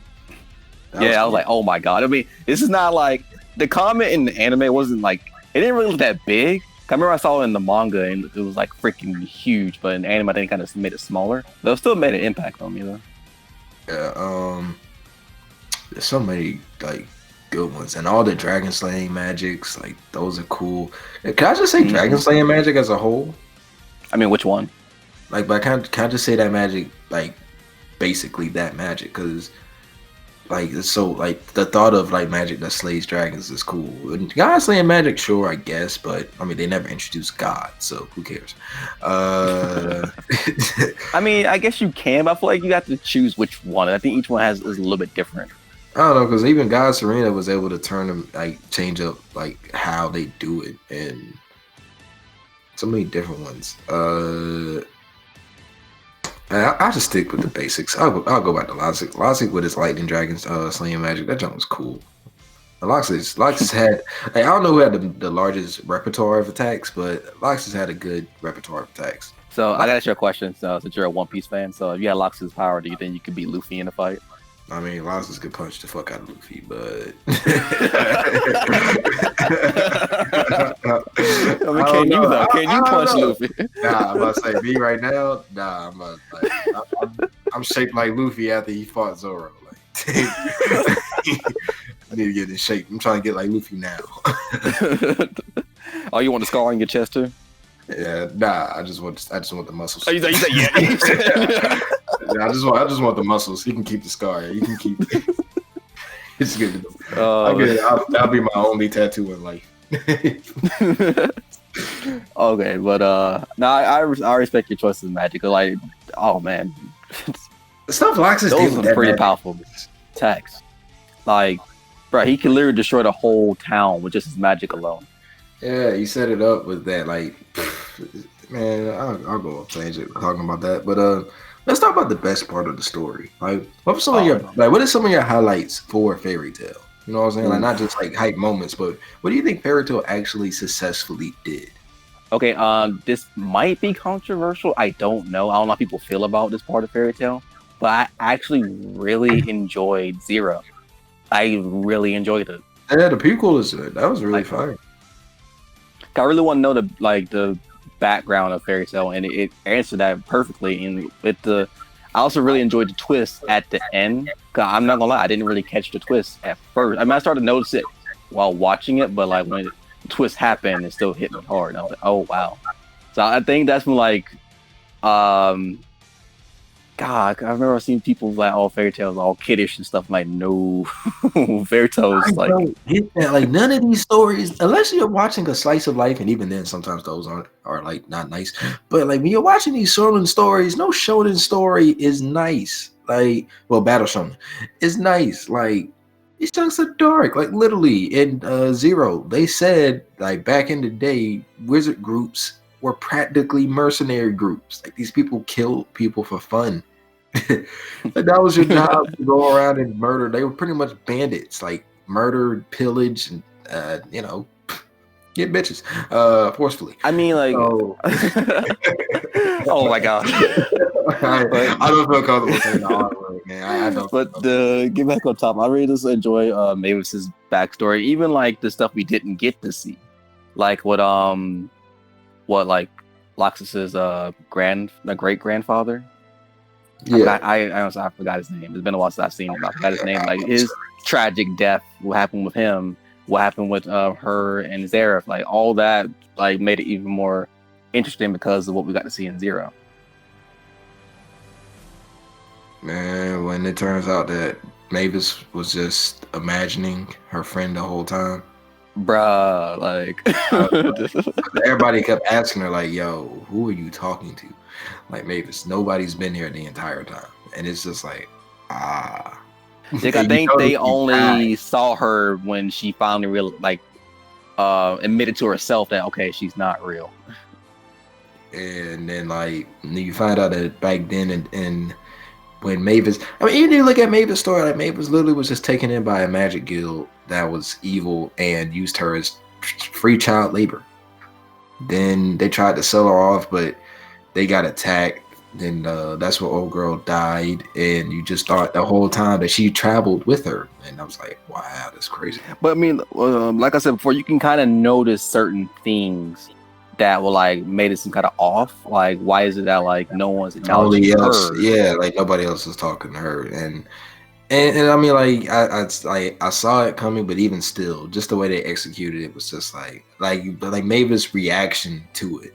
I was like, oh my god. I mean, this is not like the comet in the anime wasn't like it didn't really look that big. I remember I saw it in the manga and it was like freaking huge, but in anime they kind of made it smaller. But it still made an impact on me though. Yeah, there's so many like good ones, and all the dragon slaying magics, like those are cool. Can I just say dragon slaying magic as a whole? I mean, which one? Like, but can I just say that magic, like basically that magic, because like it's so like the thought of like magic that slays dragons is cool. And God slaying magic, sure, I guess, but I mean they never introduced God, so who cares? I mean, I guess you can, but I feel like you have to choose which one. I think each one is a little bit different. I don't know, because even God Serena was able to turn them like change up like how they do it, and so many different ones. I'll just stick with the basics. I'll go back to Logic. Logic with his lightning dragons slaying magic. That jump was cool. Loxus had I don't know who had the largest repertoire of attacks, but Loxus had a good repertoire of attacks. So I gotta ask you a question. So since you're a One Piece fan, so if you had Loxus' power, do you think you could beat Luffy in a fight? I mean, Loxus could punch the fuck out of Luffy, but I mean, can you though? Can you punch Luffy? Nah, I'm about to say me right now. Nah, I'm shaped like Luffy after he fought Zoro. Like, I need to get in shape. I'm trying to get like Luffy now. Oh, you want the scar on your chest too? Yeah, nah. I just want the muscles. Oh, you said yeah. Yeah, I just want the muscles. You can keep the scar. You can keep it. It's good. That'll be my only tattoo in life. Okay, but I respect your choices in magic. Like, oh man, the stuff Loxus those did are pretty powerful attacks. Like Bro, he can literally destroy the whole town with just his magic alone. Yeah, you set it up with that. Like, man, I'll go off tangent talking about that. But let's talk about the best part of the story. Like, what were some of your No. like? What are some of your highlights for Fairy Tale? You know what I'm saying? Like, Oof. not just like hype moments, but what do you think Fairy Tale actually successfully did? Okay, this might be controversial. I don't know. I don't know how people feel about this part of Fairy Tale, but I actually really enjoyed Zero. I really enjoyed it. Yeah, the prequel is that was really Like, fire. I really want to know the background of Fairy Tale, and it answered that perfectly. And with I also really enjoyed the twist at the end. 'Cause I'm not gonna lie, I didn't really catch the twist at first. I mean, I started to notice it while watching it, but like when the twist happened, it still hit me hard. And I was like, oh wow. So I think that's when like, God, I remember seeing people like all fairy tales all kiddish and stuff. I'm like, no, fairy tales I like. don't get that. Like none of these stories, unless you're watching a slice of life, and even then, sometimes those are like not nice. But like when you're watching these shonen stories, no shonen story is nice. Like, well, Battle Shonen is nice. Like these chunks are dark. Like literally in Zero, they said like back in the day, wizard groups were practically mercenary groups. Like these people killed people for fun. Like that was your job to go around and murder. They were pretty much bandits, like murder, pillage, and get bitches forcefully. I mean, like, So oh my god. I don't feel comfortable saying the hard word, man. I don't. But get back on top. I really just enjoy Mavis's backstory, even like the stuff we didn't get to see, like what like Loxus's great grandfather. Yeah, I forgot his name. It's been a while since I've seen him. I forgot his name. Like his tragic death, what happened with him, what happened with her and Zareth, like all that, like made it even more interesting because of what we got to see in Zero. man. When it turns out that Mavis was just imagining her friend the whole time. Bruh, like Everybody kept asking her, like, "Yo, who are you talking to?" Like Mavis, nobody's been here the entire time, and it's just like, ah. like, I And you think know they that she only saw her when she finally admitted to herself that okay, she's not real. died. And then like you find out that back then, and when Mavis, I mean, even you look at Mavis' story, like Mavis literally was just taken in by a magic guild that was evil and used her as free child labor. Then they tried to sell her off, but they got attacked. Then that's when old girl died, and you just thought the whole time that she traveled with her, and I was like, wow, that's crazy. But I mean, like I said before, you can kind of notice certain things that will like made it seem kind of off. Like, why is it that like no one's acknowledging Nobody else, her? yeah, like nobody else was talking to her, and I mean, like I saw it coming, but even still, just the way they executed it was just like Mavis' reaction to it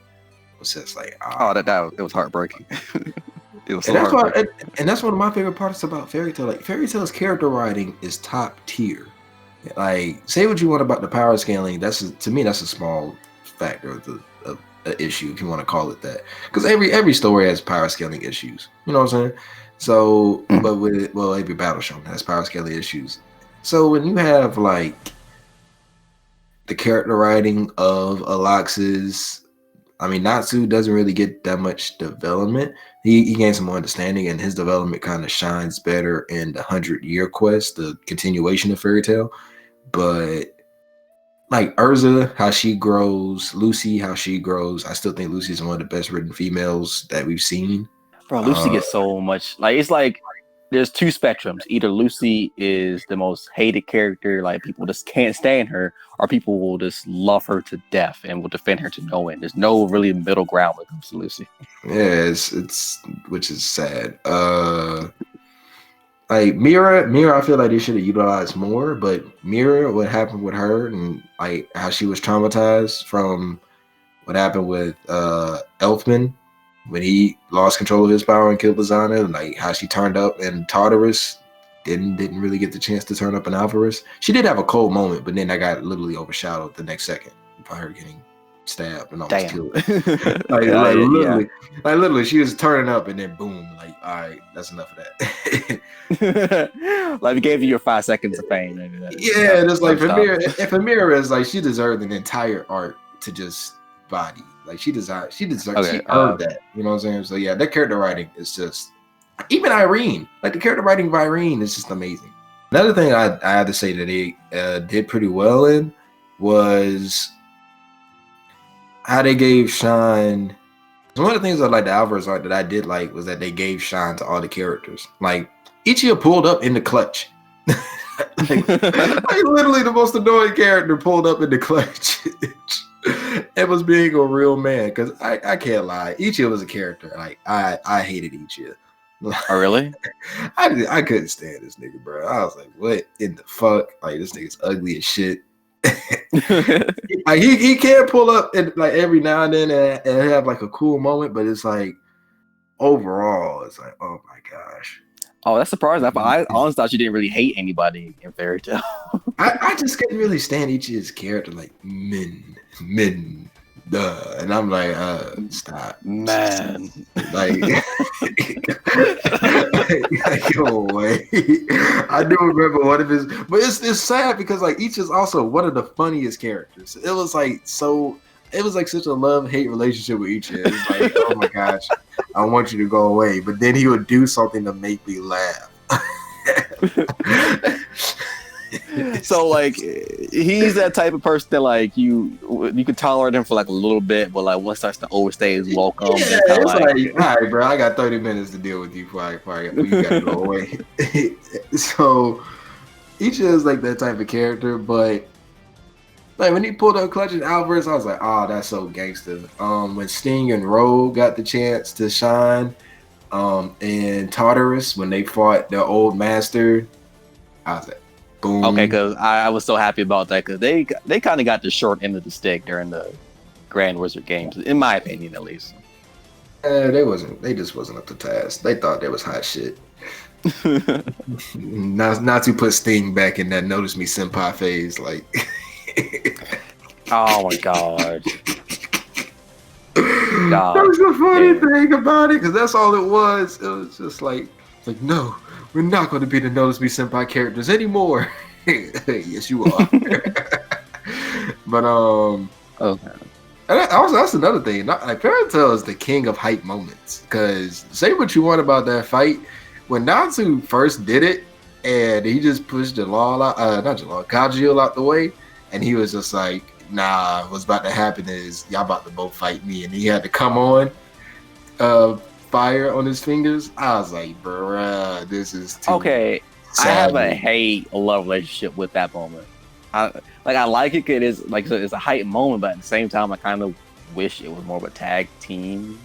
was just like, Oh, that it was heartbreaking. It was so and that's why, heartbreaking. and that's one of my favorite parts about Fairy Tale. Like Fairy Tale's character writing is top tier. Like, say what you want about the power scaling. To me, that's a small factor of the issue, if you want to call it that. Because every story has power scaling issues. You know what I'm saying? So, but every battle show has power scaling issues. So when you have like the character writing of Alox's, I mean, Natsu doesn't really get that much development. He gains some more understanding, and his development kind of shines better in the 100-Year Quest, the continuation of Fairy Tale. But like Urza, how she grows, Lucy, how she grows. I still think Lucy's one of the best written females that we've seen. Bro, Lucy gets so much. Like, it's like there's two spectrums. Either Lucy is the most hated character, like people just can't stand her, or people will just love her to death and will defend her to no end. There's no really middle ground when it comes to Lucy. Yeah, it's which is sad. Like Mira, I feel like they should have utilized more. But Mira, what happened with her, and like how she was traumatized from what happened with Elfman when he lost control of his power and killed Lizana, and like how she turned up in Tartarus, didn't really get the chance to turn up in Alvarez. She did have a cold moment, but then that got literally overshadowed the next second by her getting stabbed and almost Damn. killed. Like, literally, she was turning up and then boom, like, all right, that's enough of that. Like, we gave you your 5 seconds of fame. Yeah, it's like Famira is like she deserved an entire arc to just body. Like she earned that. You know what I'm saying? So yeah, that character writing is just even Irene. Like the character writing of Irene is just amazing. Another thing I had to say that they did pretty well in was how they gave Sean. One of the things I like the Alvarez art that I did like was that they gave shine to all the characters. Like Ichigo pulled up in the clutch. like literally the most annoying character pulled up in the clutch. It was being a real man because I can't lie. Ichigo was a character. Like I hated Ichigo. Oh really? I couldn't stand this nigga, bro. I was like, what in the fuck? Like this nigga's ugly as shit. Like he can pull up and like every now and then and have like a cool moment, but it's like overall, it's like, oh my gosh. Oh, that's surprising. I honestly thought you didn't really hate anybody in Fairy Tail. I just couldn't really stand Ichigo's character, like men, and I'm like, stop, man. Like, go away. I do remember one of his, but it's sad because like Ichigo is also one of the funniest characters. It was like such a love-hate relationship with Ichigo. It's like, oh my gosh, I want you to go away, but then he would do something to make me laugh. So like he's that type of person that like you can tolerate him for like a little bit, but like once starts to overstay his welcome. Yeah, it's like, all right, bro, I got 30 minutes to deal with you before you gotta go away. So Ichigo is like that type of character, but like when he pulled up Clutch and Alvarez, I was like, oh, that's so gangster. When Sting and Rogue got the chance to shine, and Tartarus when they fought their old master, I was like, boom. Okay, because I was so happy about that because they kind of got the short end of the stick during the Grand Wizard games, in my opinion, at least. They just wasn't up to task. They thought they was hot shit. not to put Sting back in that notice me senpai phase, like. Oh my god. That's the funny thing about it, because that's all it was. It was just like no, we're not going to be the Notice Me Senpai characters anymore. Yes, you are. But okay. And also that's another thing. Like Fairy Tail is the king of hype moments. Because say what you want about that fight, when Natsu first did it, and he just pushed Kajil out the way, and he was just like, nah, what's about to happen is y'all about to both fight me, and he had to come on fire on his fingers. I was like, bruh, this is too okay. savvy. I have a hate-love relationship with that moment. I like it. It is like it's a hype moment, but at the same time, I kind of wish it was more of a tag team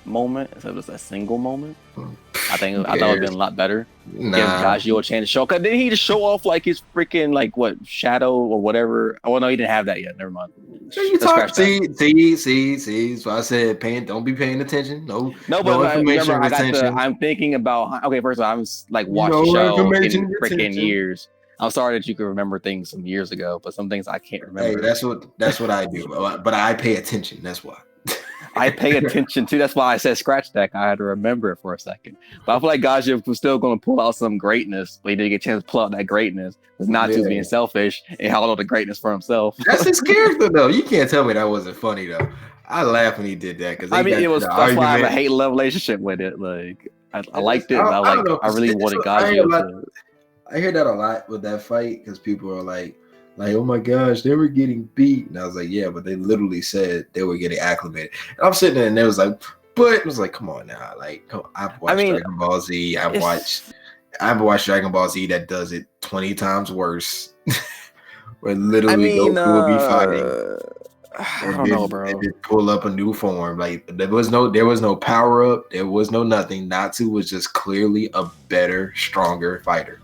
moment instead of just a single moment. I thought it would have been a lot better. Give Gagio a chance to show. Cause didn't he just show off like his freaking like what shadow or whatever? Oh no, he didn't have that yet. Never mind. So you talk. See. So I said, don't be paying attention. No, but information remember, I'm thinking about. Okay, first of all, I'm like watching the show in freaking years. I'm sorry that you can remember things from years ago, but some things I can't remember. Hey, that's what I do. But I pay attention. That's why. I pay attention too. That's why I said scratch that. I had to remember it for a second. But I feel like Gajia was still going to pull out some greatness, but he didn't get a chance to pull out that greatness. It's not just being selfish and held all the greatness for himself. That's his character, though. You can't tell me that wasn't funny, though. I laughed when he did that because it was. That's why I have a hate-love relationship with it. Like I liked it. I really wanted Gajia to. I hear that a lot with that fight because people are like, oh my gosh, they were getting beat. And I was like, yeah, but they literally said they were getting acclimated. And I'm sitting there and they was like, but it was like, come on now. Like, I've watched Dragon Ball Z. I've watched Dragon Ball Z that does it 20 times worse. Where literally Goku will be fighting. I don't know, bro. And just pull up a new form. Like there was no power up. There was no nothing. Natsu was just clearly a better, stronger fighter.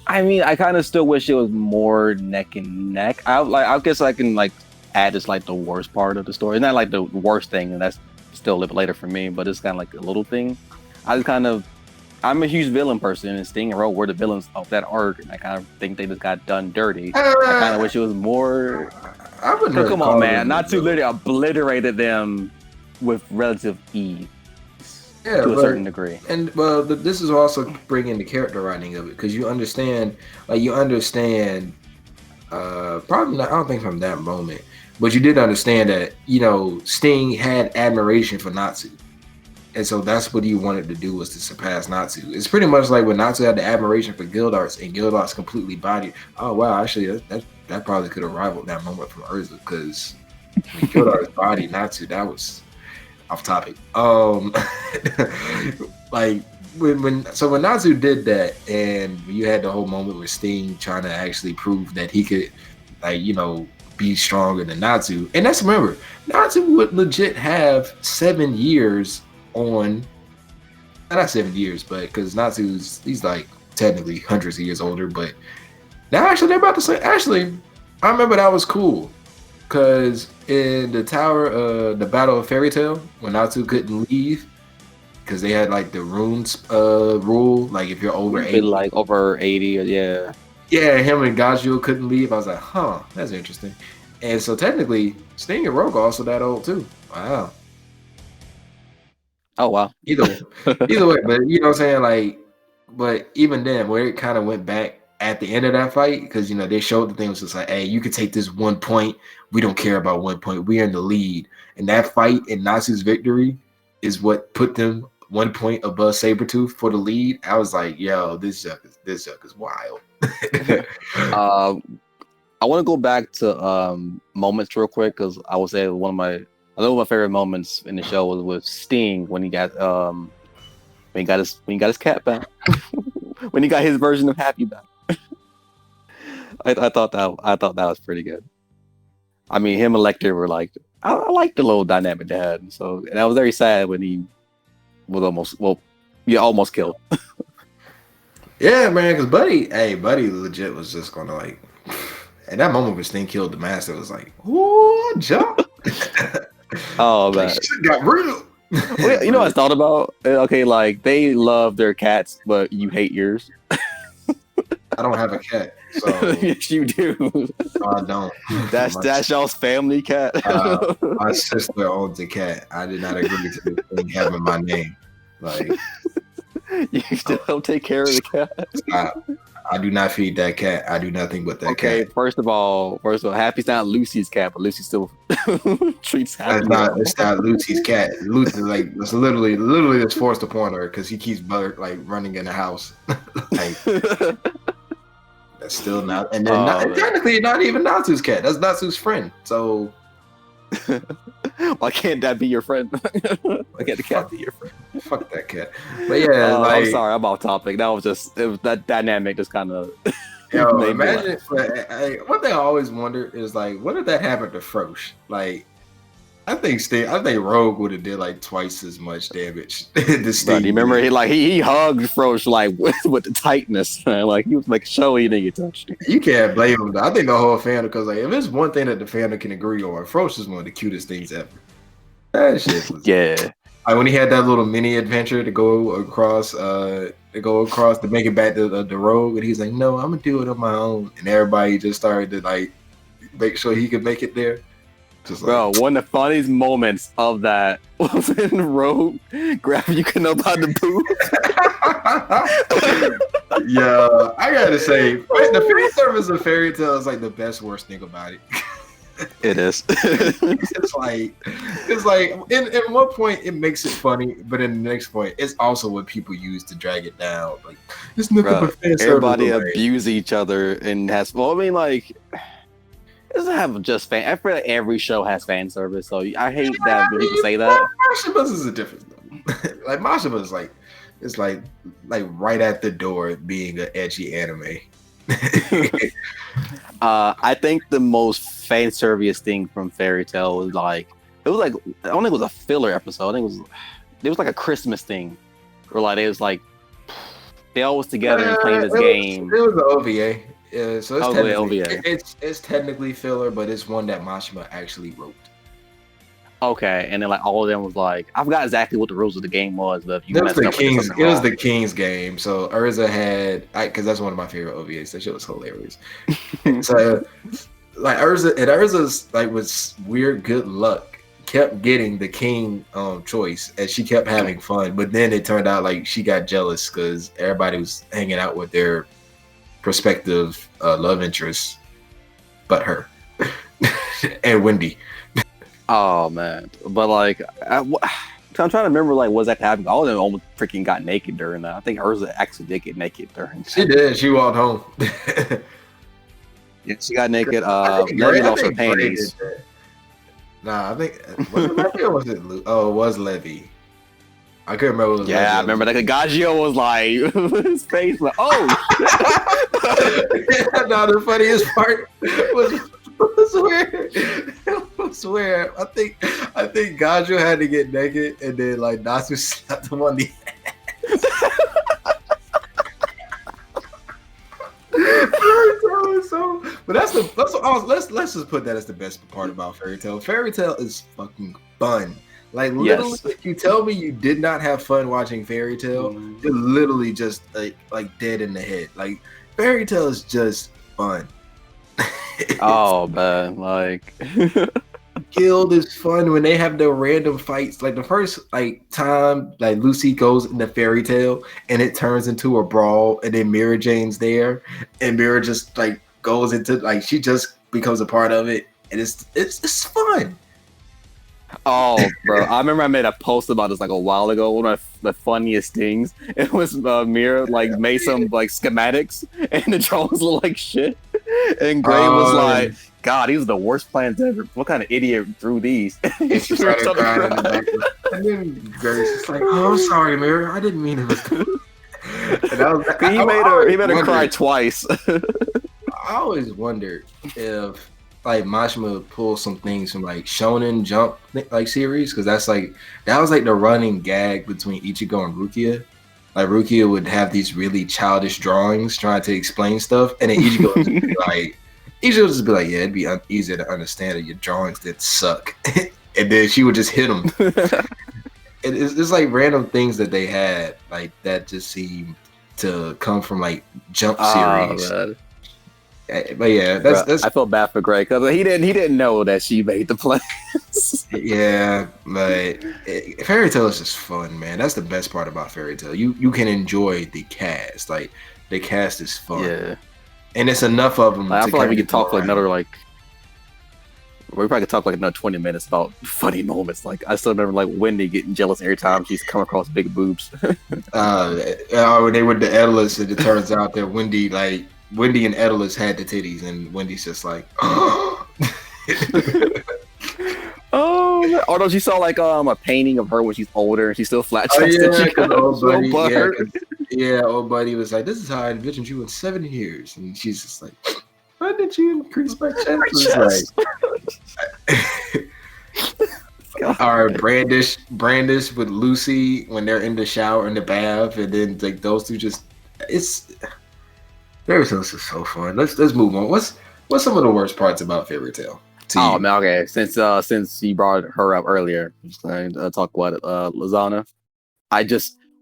I mean, I kind of still wish it was more neck and neck. I guess I can like add this like the worst part of the story. It's not like the worst thing, and that's still a little bit later for me. But it's kind of like a little thing. I'm a huge villain person, and Sting and Rogue were the villains of that arc, and I kind of think they just got done dirty. I kind of wish it was more. I wouldn't So really come on, call man. them a Natsu villain. literally obliterated them with relative ease Yeah, to a but certain degree. and well, this is also bringing the character writing of it because you understand, probably not. I don't think from that moment, but you did understand that Sting had admiration for Natsu, and so that's what he wanted to do was to surpass Natsu. It's pretty much like when Natsu had the admiration for Gildarts and Gildarts completely bodied. Oh wow, actually that probably could have rivaled that moment from Urza because Gildarts bodied Natsu. That was off topic. Like when Natsu did that, and you had the whole moment with Sting trying to actually prove that he could, be stronger than Natsu. And that's remember, Natsu would legit have 7 years on, not 7 years, but because he's like technically hundreds of years older. But now actually they're about to say. Actually, I remember that was cool. Because in the tower, the Battle of Fairy Tail, when Natsu couldn't leave, because they had like the runes rule, like if you're over 80. Like over 80, yeah. Yeah, him and Gajio couldn't leave. I was like, huh, that's interesting. And so technically, Sting and Rogue are also that old too. Wow. Oh, wow. Either way, but you know what I'm saying? Like, but even then, where it kind of went back at the end of that fight, because they showed the thing was just like, hey, you could take this 1 point. We don't care about 1 point. We're in the lead. And that fight and Natsu's victory is what put them 1 point above Sabretooth for the lead. I was like, yo, this Zuck is wild. I want to go back to moments real quick because I would say one of my favorite moments in the show was with Sting when he got his cat back, when he got his version of Happy back. I thought that was pretty good. I mean, him and Lecter were like, I like the little dynamic they had. So and I was very sad when he was almost killed. Yeah, man, because Buddy legit was just gonna like, and that moment when Sting killed the master was like, ooh, jump. Oh man, shit got real. Well, you know what I thought about? Okay, like they love their cats, but you hate yours. I don't have a cat, so yes, you do. no, I don't. That's y'all's family cat. My sister owns a cat. I did not agree to this thing having my name. Like, you still don't take care of the cat. I do not feed that cat. I do nothing but that cat. Okay, first of all, Happy's not Lucy's cat, but Lucy still treats Happy. It's not Lucy's cat. Lucy, like, it's literally just forced upon her because he keeps running in the house. Like, that's still not, and then technically not even Natsu's cat. That's Natsu's friend. So why can't that be your friend? Why can't the cat be your friend? Fuck that cat. But yeah, I'm sorry, I'm off topic. That was that dynamic just kind of. Yo, imagine. One thing I always wonder is like, what if that happened to Frosh? Like, I think Rogue would have did like twice as much damage. Do you remember he hugged Frosh like with the tightness, man. Like he was like show he didn't get touched. You can't blame him. I think the whole fandom, because like if there's one thing that the fandom can agree on, Frosh is one of the cutest things ever. That shit was like when he had that little mini adventure to go across to make it back to the road, and he's like, no, I'm gonna do it on my own, and everybody just started to like make sure he could make it there. Bro, one of the funniest moments of that was in Rogue grabbing you can know about the booth. Yeah, I gotta say, the fan service of Fairy Tail is like the best worst thing about it. It is. it's like in one point it makes it funny, but in the next point it's also what people use to drag it down. Like it's nothing but fan service. Everybody abuse each other and has. Well, I mean, like. It doesn't have just fan. I feel like every show has fan service, so I hate that when people say that. Mashaba's is a difference though. Like Mashaba's it's like right at the door being an edgy anime. I think the most fan service thing from Fairy Tail was like I don't think it was a filler episode. I think it was like a Christmas thing, where like it was like they all was together and playing this game. It was the OVA. So it's it's technically filler, but it's one that Mashima actually wrote. Okay, and then like all of them was like, I forgot exactly what the rules of the game was, but if you it was the King's game. So Urza had, because that's one of my favorite OVAs. That shit was hilarious. So like Urza's like was weird good luck kept getting the king choice and she kept having fun, but then it turned out like she got jealous because everybody was hanging out with their prospective love interests but her and Wendy. Oh man, but like, I'm trying to remember like was that happening. All of them almost freaking got naked during that. I think Urza actually did get naked during that. She did. She walked home. Yeah, she got naked. Levy lost her panties. Nah, I think was it Levy or was it Oh, it was Levy. I couldn't remember. It was Yeah, Levy. I remember that. Gaggio was like his face like, oh. No, the funniest part was where I think Gaggio had to get naked and then like Natsu slapped him on the ass. But let's just put that as the best part about Fairy Tail. Fairy Tail is fucking fun. Like literally, Yes. if you tell me you did not have fun watching Fairy Tail, you're literally just like dead in the head. Like Fairy Tail is just fun. Oh man, like Guild is fun when they have the random fights. Like the first like time like Lucy goes into Fairy Tail and it turns into a brawl, and then Mira Jane's there, and Mira just like goes into like she just becomes a part of it, and it's fun. oh bro, I remember I made a post about this like a while ago. One of the funniest things. It was Mira like made some like schematics, and the drawings look like shit. And Gray was like, God, these are the worst plans ever. What kind of idiot drew these? And she started crying in the background. And then Grace is like, "Oh, I'm sorry, Mary. I didn't mean it." And He made her cry twice. I always wondered if like Mashima would pull some things from like Shonen Jump like series, because that was like the running gag between Ichigo and Rukia. Like Rukia would have these really childish drawings trying to explain stuff, and then Ichigo would just be like, "Yeah, it'd be easier to understand that your drawings did suck," and then she would just hit them. It's like random things that they had like that just seem to come from like Jump series. Man. But yeah, that's I feel bad for Gray because he didn't know that she made the plans. Yeah, but Fairy Tail is just fun, man. That's the best part about Fairy Tail. You can enjoy the cast. Like the cast is fun. Yeah, and it's enough of them. Like, I feel like we could talk for another like. We probably could talk like another 20 minutes about funny moments. Like I still remember like Wendy getting jealous every time she's come across big boobs. When they were the Edalus, and it turns out that Wendy and Edalus had the titties, and Wendy's just like, oh. Oh, although she saw like a painting of her when she's older and she's still flat Oh chested. Yeah, old buddy was like, "This is how I envisioned you in 7 years," and she's just like, "Why did you increase my chest?" Or Brandish with Lucy when they're in the shower in the bath, and then like those two it's Fairy Tail is so fun. Let's move on. What's some of the worst parts about Fairy Tail? Oh man, okay. Since you brought her up earlier, just talk about Lizana.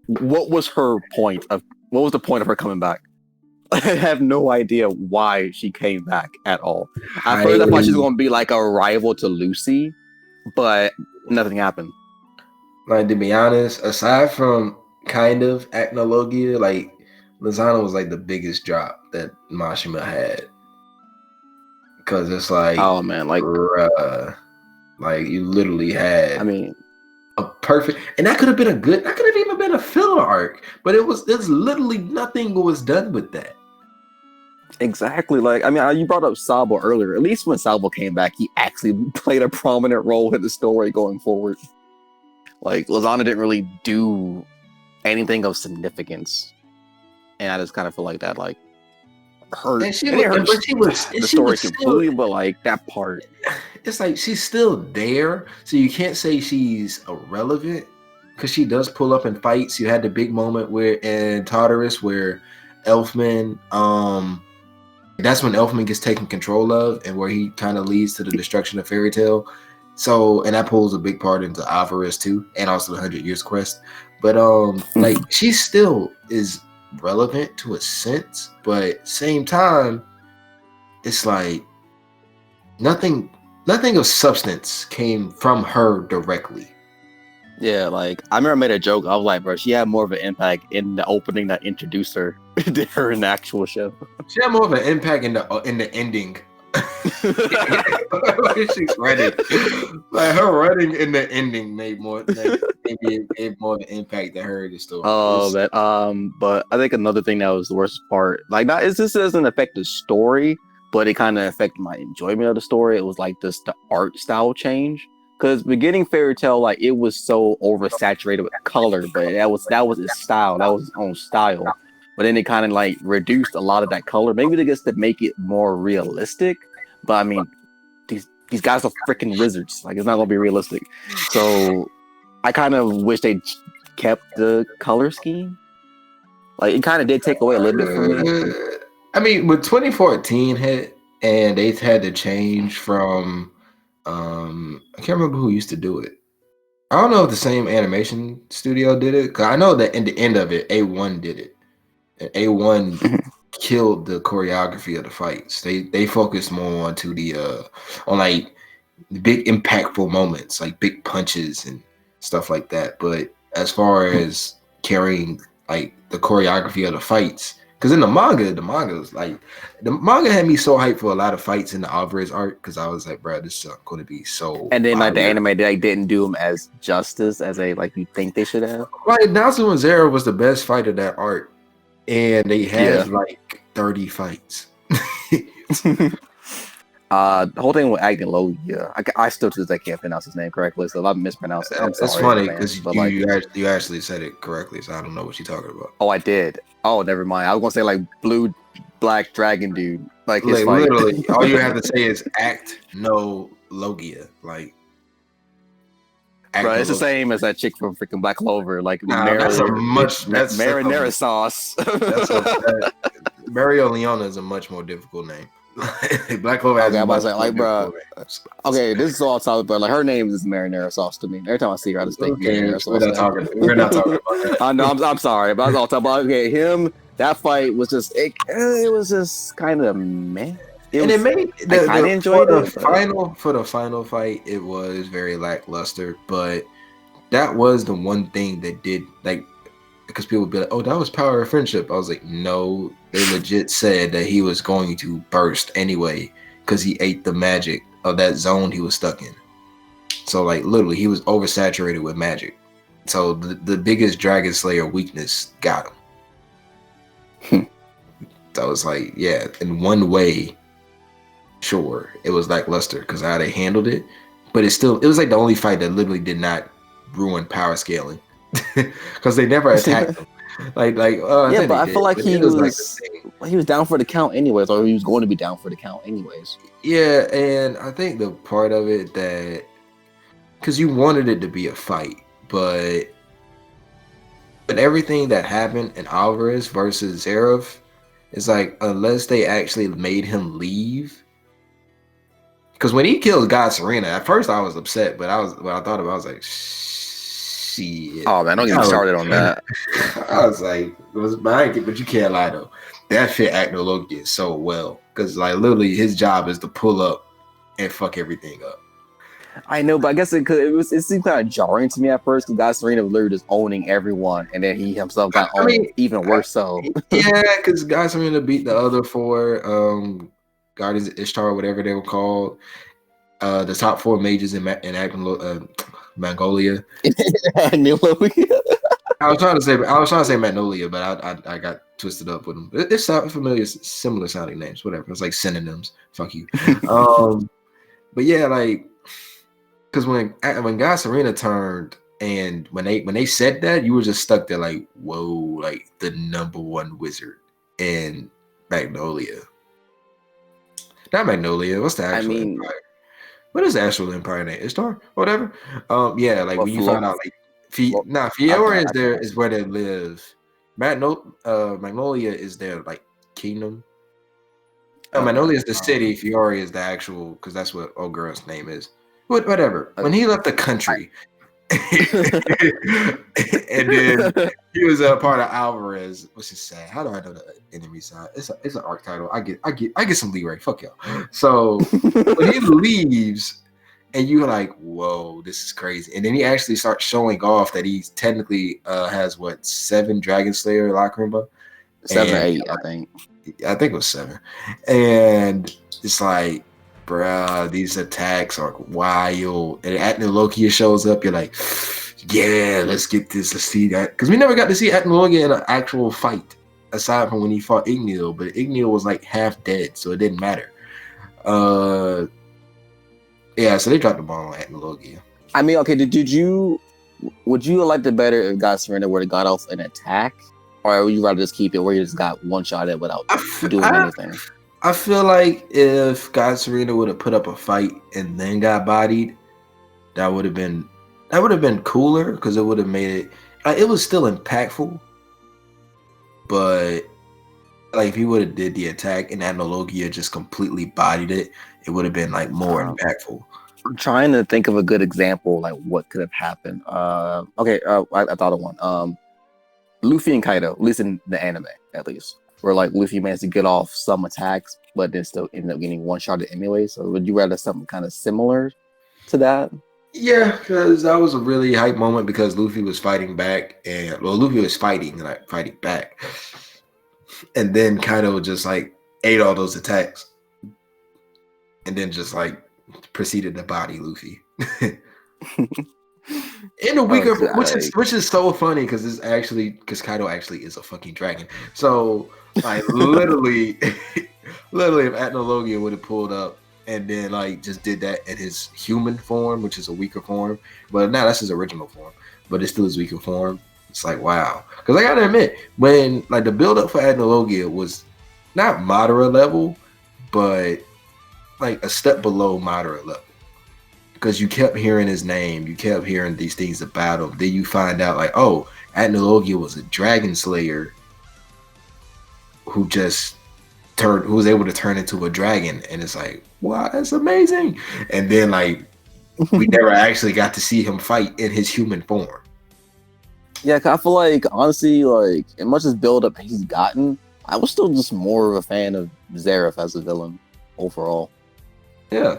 What was the point of her coming back? I have no idea why she came back at all. At first, I thought she was going to be like a rival to Lucy, but nothing happened. Like, to be honest, aside from kind of Acnologia, like Lizana was like the biggest drop that Mashima had. Because it's like, oh man, like, bruh, like you literally had. I mean, a perfect, and that could have even been a filler arc, but there's literally nothing was done with that. Exactly. Like, I mean, you brought up Sabo earlier. At least when Sabo came back, he actually played a prominent role in the story going forward. Like, Lizana didn't really do anything of significance, and I just kind of feel like that, like, hurt. And she was the story completely, but like that part. It's like she's still there, so you can't say she's irrelevant because she does pull up in fights. You had the big moment in Tartarus where Elfman, that's when Elfman gets taken control of, and where he kind of leads to the destruction of Fairy Tail. So, and that pulls a big part into Avarice too, and also the 100 Years Quest. But like she still is relevant to a sense, but same time, it's like nothing of substance came from her directly. Yeah, like I remember I made a joke. I was like, bro, she had more of an impact in the opening that introduced her than her in the actual show. She had more of an impact in the ending. She's running. Like her running in the ending made more maybe it more of an impact than her in the story. Oh, that but I think another thing that was the worst part, like not is this doesn't affect the story, but it kind of affected my enjoyment of the story. It was like the art style change. Because beginning Fairy Tale, like it was so oversaturated with color, but that was its style, that was its own style. But then it kind of like reduced a lot of that color, maybe to just to make it more realistic. But I mean, these guys are freaking wizards. Like it's not gonna be realistic. So I kind of wish they kept the color scheme. Like it kind of did take away a little bit from me. I mean, with 2014 hit and they had to change from I can't remember who used to do it. I don't know if the same animation studio did it. Cause I know that in the end of it, A1 did it. And A1 killed the choreography of the fights. They focused more onto the on like big impactful moments, like big punches and stuff like that. But as far as carrying like the choreography of the fights, because in the manga was like the manga had me so hyped for a lot of fights in the Alvarez art because I was like, bro, this is going to be so. And then like the fire. anime, they didn't do them as justice as they like you think they should have. Like Nasu and Zero was the best fight of that art, and they had like 30 fights. The whole thing with Agnologia, I still to this day can't pronounce his name correctly, so if I mispronounce it, I'm sorry. It's funny because you actually said it correctly, so I don't know what you're talking about. Oh, I did. Oh, never mind. I was gonna say like blue black dragon dude. Like his fight. Literally, all you have to say is act no logia. Like, bro, it's the same as that chick from freaking Black Clover. Like that's marinara sauce. Mario Leona is a much more difficult name. Black Clover. Okay, I'm about to say, like, bro. Okay, this is all topic, but like her name is marinara sauce to me. Every time I see her, I just think marinara sauce. We're not talking about that. I know. I'm sorry, but I was all talking about. Okay, him. That fight was just it was just kind of meh. It made I kind of enjoyed it. For the final fight, it was very lackluster, but that was the one thing that did like because people would be like, "Oh, that was power of friendship." I was like, "No, they legit said that he was going to burst anyway because he ate the magic of that zone he was stuck in." So like literally, he was oversaturated with magic. So the biggest Dragon Slayer weakness got him. So I was like, yeah, in one way, sure, it was lackluster because how they handled it, but it was like the only fight that literally did not ruin power scaling because they never attacked him. Yeah, but I feel like he was down for the count anyways, or he was going to be down for the count anyways. Yeah, and I think the part of it that because you wanted it to be a fight, but everything that happened in Alvarez versus Zerov is like unless they actually made him leave. Because when he killed God Serena, at first I was upset, but when I thought about it, I was like, shit. Oh man, don't get me started on that. I was like, but you can't lie though. That fit Agnologia so well. Because like literally his job is to pull up and fuck everything up. I know, but I guess it seemed kind of jarring to me at first because God Serena was literally just owning everyone, and then he himself got owned even worse. So yeah, because God Serena beat the other four Guardians of Ishtar, whatever they were called, the top four mages in Mongolia. I was trying to say Magnolia, but I got twisted up with them. It's familiar, similar sounding names, whatever. It's like synonyms. Fuck you. But yeah, like. Because when God Serena turned and when they said that, you were just stuck there like, whoa, like the number one wizard in Magnolia. Not Magnolia. What's the actual empire? What is the actual empire name? Ishtar? Whatever. Yeah, like when you find out like Fiora is where they live. Magnolia is their like kingdom. Magnolia is the city, Fiora is the actual because that's what old girl's name is. Whatever. When he left the country, And then he was a part of Alvarez, which is sad. How do I know the enemy side? It's an arc title. I get some leeway. Fuck y'all. So when he leaves, and you're like, whoa, this is crazy. And then he actually starts showing off that he's technically has 7 Dragon Slayer Lacrima? 7 or 8, I think. I think it was 7. And it's like, bruh, these attacks are wild. And Atnologia shows up, you're like, yeah, let's get this. Let's see that. Because we never got to see Atnologia in an actual fight, aside from when he fought Igneel. But Igneel was like half dead, so it didn't matter. Yeah, so they dropped the ball on Atnologia. I mean, okay, would you have liked it better if God Surrender would have got off an attack? Or would you rather just keep it where you just got one shot at without doing anything? I feel like if God Serena would have put up a fight and then got bodied, that would have been cooler because it would have made it. It was still impactful, but like if he would have did the attack and Analogia just completely bodied it, it would have been like more impactful. I'm trying to think of a good example, like what could have happened. I thought of one. Luffy and Kaido, at least in the anime, at least. Where like Luffy managed to get off some attacks, but then still ended up getting one shot anyway. So would you rather something kind of similar to that? Yeah, because that was a really hype moment because Luffy was fighting back, and Luffy was fighting and like fighting back, and then Kaido just like ate all those attacks, and then just like proceeded to body Luffy. In a weaker, which is so funny because Kaido actually is a fucking dragon. So like literally, if Atnologia would have pulled up and then like just did that in his human form, which is a weaker form, but now that's his original form, but it's still his weaker form. It's like wow, because I gotta admit, when like the build up for Atnologia was not Madara level, but like a step below Madara level. Because you kept hearing his name, you kept hearing these things about him. Then you find out, like, oh, Atnologia was a dragon slayer who was able to turn into a dragon, and it's like, wow, that's amazing. And then, like, we never actually got to see him fight in his human form. Yeah, I feel like honestly, like, as much as build up he's gotten, I was still just more of a fan of Zeref as a villain overall. Yeah,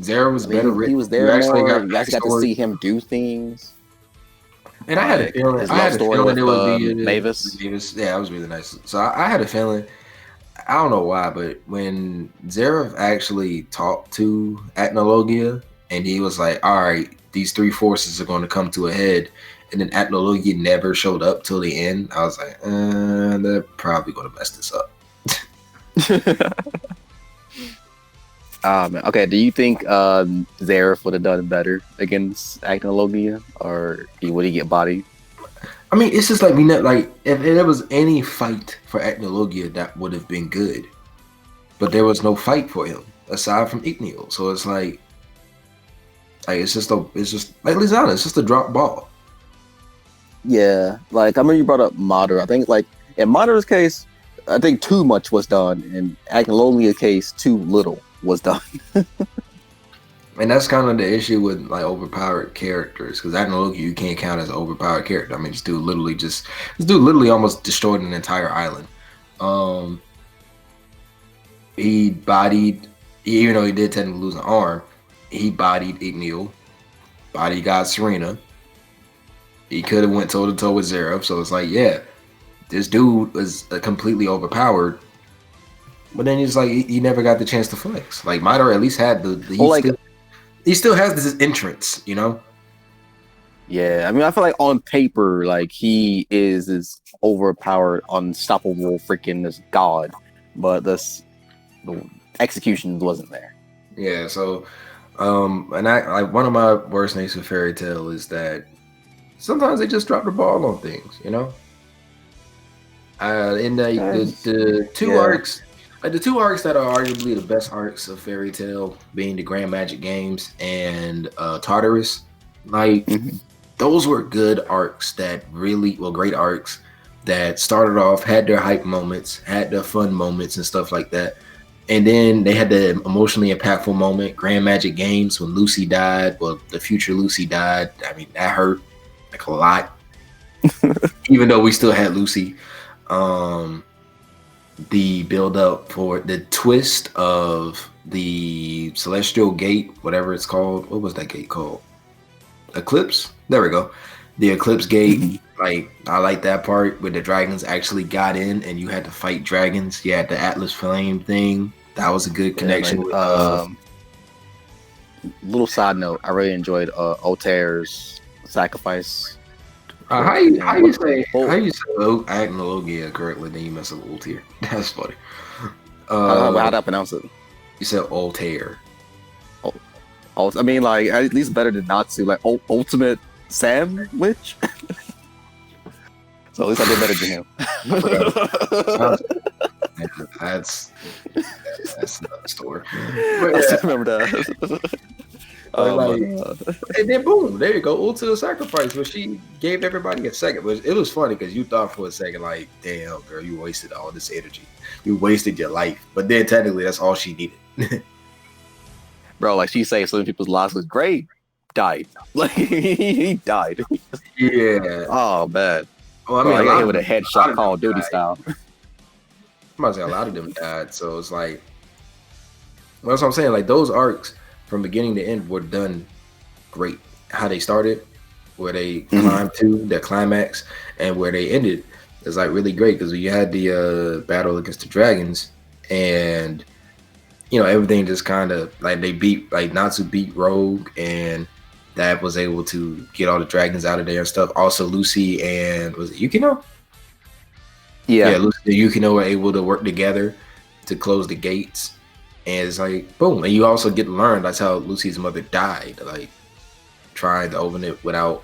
Zero was better written. He was there more. You actually got to see him do things. And I had a feeling. It would be Mavis. Yeah, that was really nice. So I had a feeling. I don't know why, but when Zeref actually talked to Atnologia, and he was like, "All right, these 3 forces are going to come to a head," and then Atnologia never showed up till the end, I was like, "They're probably going to mess this up." Man. Okay, do you think Zeref would have done better against Atnologia, or would he get bodied? I mean, it's just like we know, like if there was any fight for Atnologia, that would have been good, but there was no fight for him aside from Igneel. So it's like it's just like Lizana, it's just a drop ball. Yeah, like I remember you brought up Madara. I think like in Madara's case, I think too much was done. In Atnologia's case, too little was done. And that's kind of the issue with like overpowered characters, because Atnologia you can't count as an overpowered character. I mean, this dude literally almost destroyed an entire island. He bodied, even though he did technically lose an arm, he bodied Igneel, bodied God Serena. He could have went toe to toe with Zeref, so it's like, yeah, this dude was completely overpowered. But then he's like, he never got the chance to flex. Like Madara at least had he still has this entrance, you know? Yeah, I mean, I feel like on paper, like he is this overpowered, unstoppable freaking this god, but the execution wasn't there. Yeah, so and I like one of my worst things with Fairy Tail is that sometimes they just drop the ball on things, you know? In the two arcs. Like the 2 arcs that are arguably the best arcs of Fairy Tail, being the Grand Magic Games and Tartarus, like those were good arcs that great arcs that started off, had their hype moments, had their fun moments and stuff like that. And then they had the emotionally impactful moment, Grand Magic Games, when Lucy died. Well, the future Lucy died. I mean, that hurt like a lot. Even though we still had Lucy. The build up for the twist of the Celestial Gate, whatever it's called. What was that gate called? Eclipse? There we go. The Eclipse Gate. Like, I like that part where the dragons actually got in and you had to fight dragons. You had the Atlas Flame thing. That was a good connection. Little side note, I really enjoyed Altair's sacrifice. How you say Agnologia correctly? Then you mess up Altair. That's funny. How do I pronounce it? You said Altair. I mean, like, at least better than Natsu, like ultimate sandwich. So at least I did better than him. That's another story. I still remember that. And then boom, there you go. Ultimate sacrifice, where she gave everybody a second. But it was funny because you thought for a second, like, damn, girl, you wasted all this energy. You wasted your life. But then technically, that's all she needed. Bro, like she saved so many people's lives. Was great. Died. Like he died. Yeah. Oh man. Well, I mean, I got hit with a headshot Call of Duty style. I'm about to say a lot of them died. So it's like, well, that's what I'm saying. Like those arcs from beginning to end were done great. How they started, where they climbed to their climax, and where they ended is like really great because you had the battle against the dragons, and you know everything just kind of like they beat like Natsu beat Rogue, and that was able to get all the dragons out of there and stuff. Also, Lucy and was it Yukino? Yeah, Lucy and Yukino were able to work together to close the gates. And it's like, boom. And you also get to learn that's how Lucy's mother died, like trying to open it without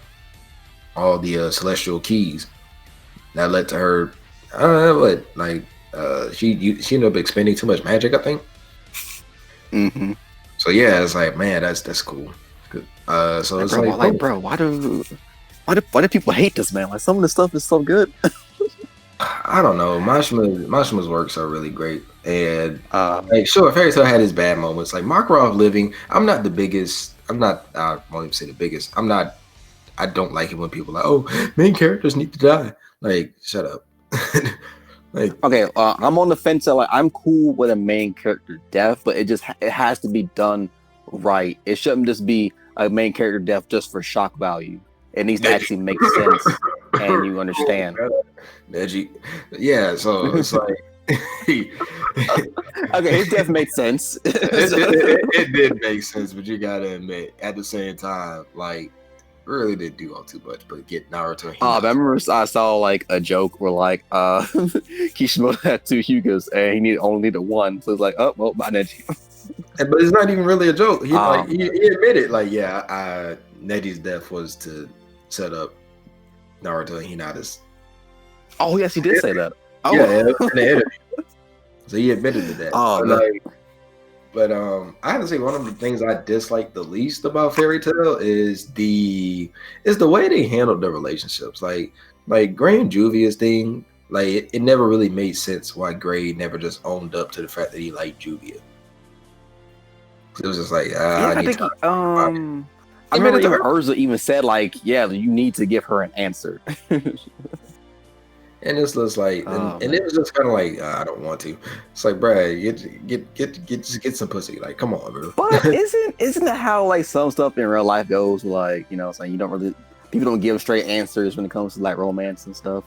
all the celestial keys. That led to her, I don't know what, like, she ended up expending too much magic, I think. Mm-hmm. So yeah, it's like, man, that's cool. So like, it's bro, like, bro, why do people hate this, man? Like some of the stuff is so good. I don't know. Mashima's works are really great, and like sure, Fairy Tail had his bad moments. Like Makarov Living, I won't even say the biggest. I don't like it when people are like, oh, main characters need to die. Like, shut up. Like, okay, I'm on the fence. Like, I'm cool with a main character death, but it has to be done right. It shouldn't just be a main character death just for shock value. It needs to actually make sense, and you understand. Neji, yeah. So it's like, okay, his death makes sense. it did make sense, but you gotta admit, at the same time, like, really didn't do all too much, but get Naruto. I remember I saw like a joke where like Kishimoto had 2 Hyugas and he only needed 1, so it's like, oh well, bye Neji. But it's not even really a joke. He admitted, like, yeah, Neji's death was to set up Naruto and Hinata's. Oh yes, he did say that. Oh. Yeah, in the interview. So he admitted to that. Oh, but I have to say one of the things I dislike the least about Fairy Tail is the way they handled the relationships. Like Gray and Juvia's thing, like it never really made sense why Gray never just owned up to the fact that he liked Juvia. It was just like I remember even Urza even said like, yeah, you need to give her an answer. And this looks like, and it was just kind of like, I don't want to. It's like, bruh, get some pussy. Like, come on, bro. But isn't that how like some stuff in real life goes? Like, you know, saying people don't give straight answers when it comes to like romance and stuff.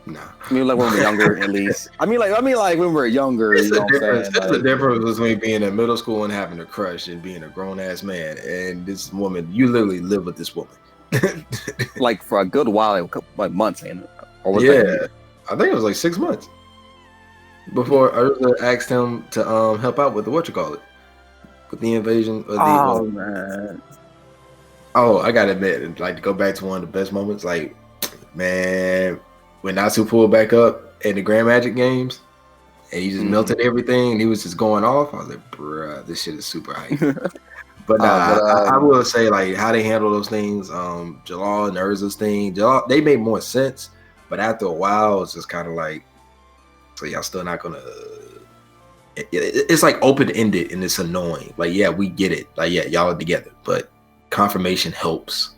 Nah. I mean, like when we're younger, at least. I mean, like when we're younger. It's you know what I'm saying? There's a difference between being in middle school and having a crush and being a grown ass man. And this woman, you literally live with this woman. Like for a good while, like months, ain't it? Yeah, I think it was like 6 months before Urza asked him to help out with with the invasion of the. Man! Oh, I gotta admit, like to go back to one of the best moments, like man, when Natsu pulled back up in the Grand Magic games, and he just melted everything, and he was just going off. I was like, bruh, this shit is super hype. But I will say, like how they handle those things, Jalal and Urza's thing, they made more sense. But after a while, it's just kind of like, so y'all still not gonna it's like open ended and it's annoying. Like, yeah, we get it. Like, yeah, y'all are together, but confirmation helps.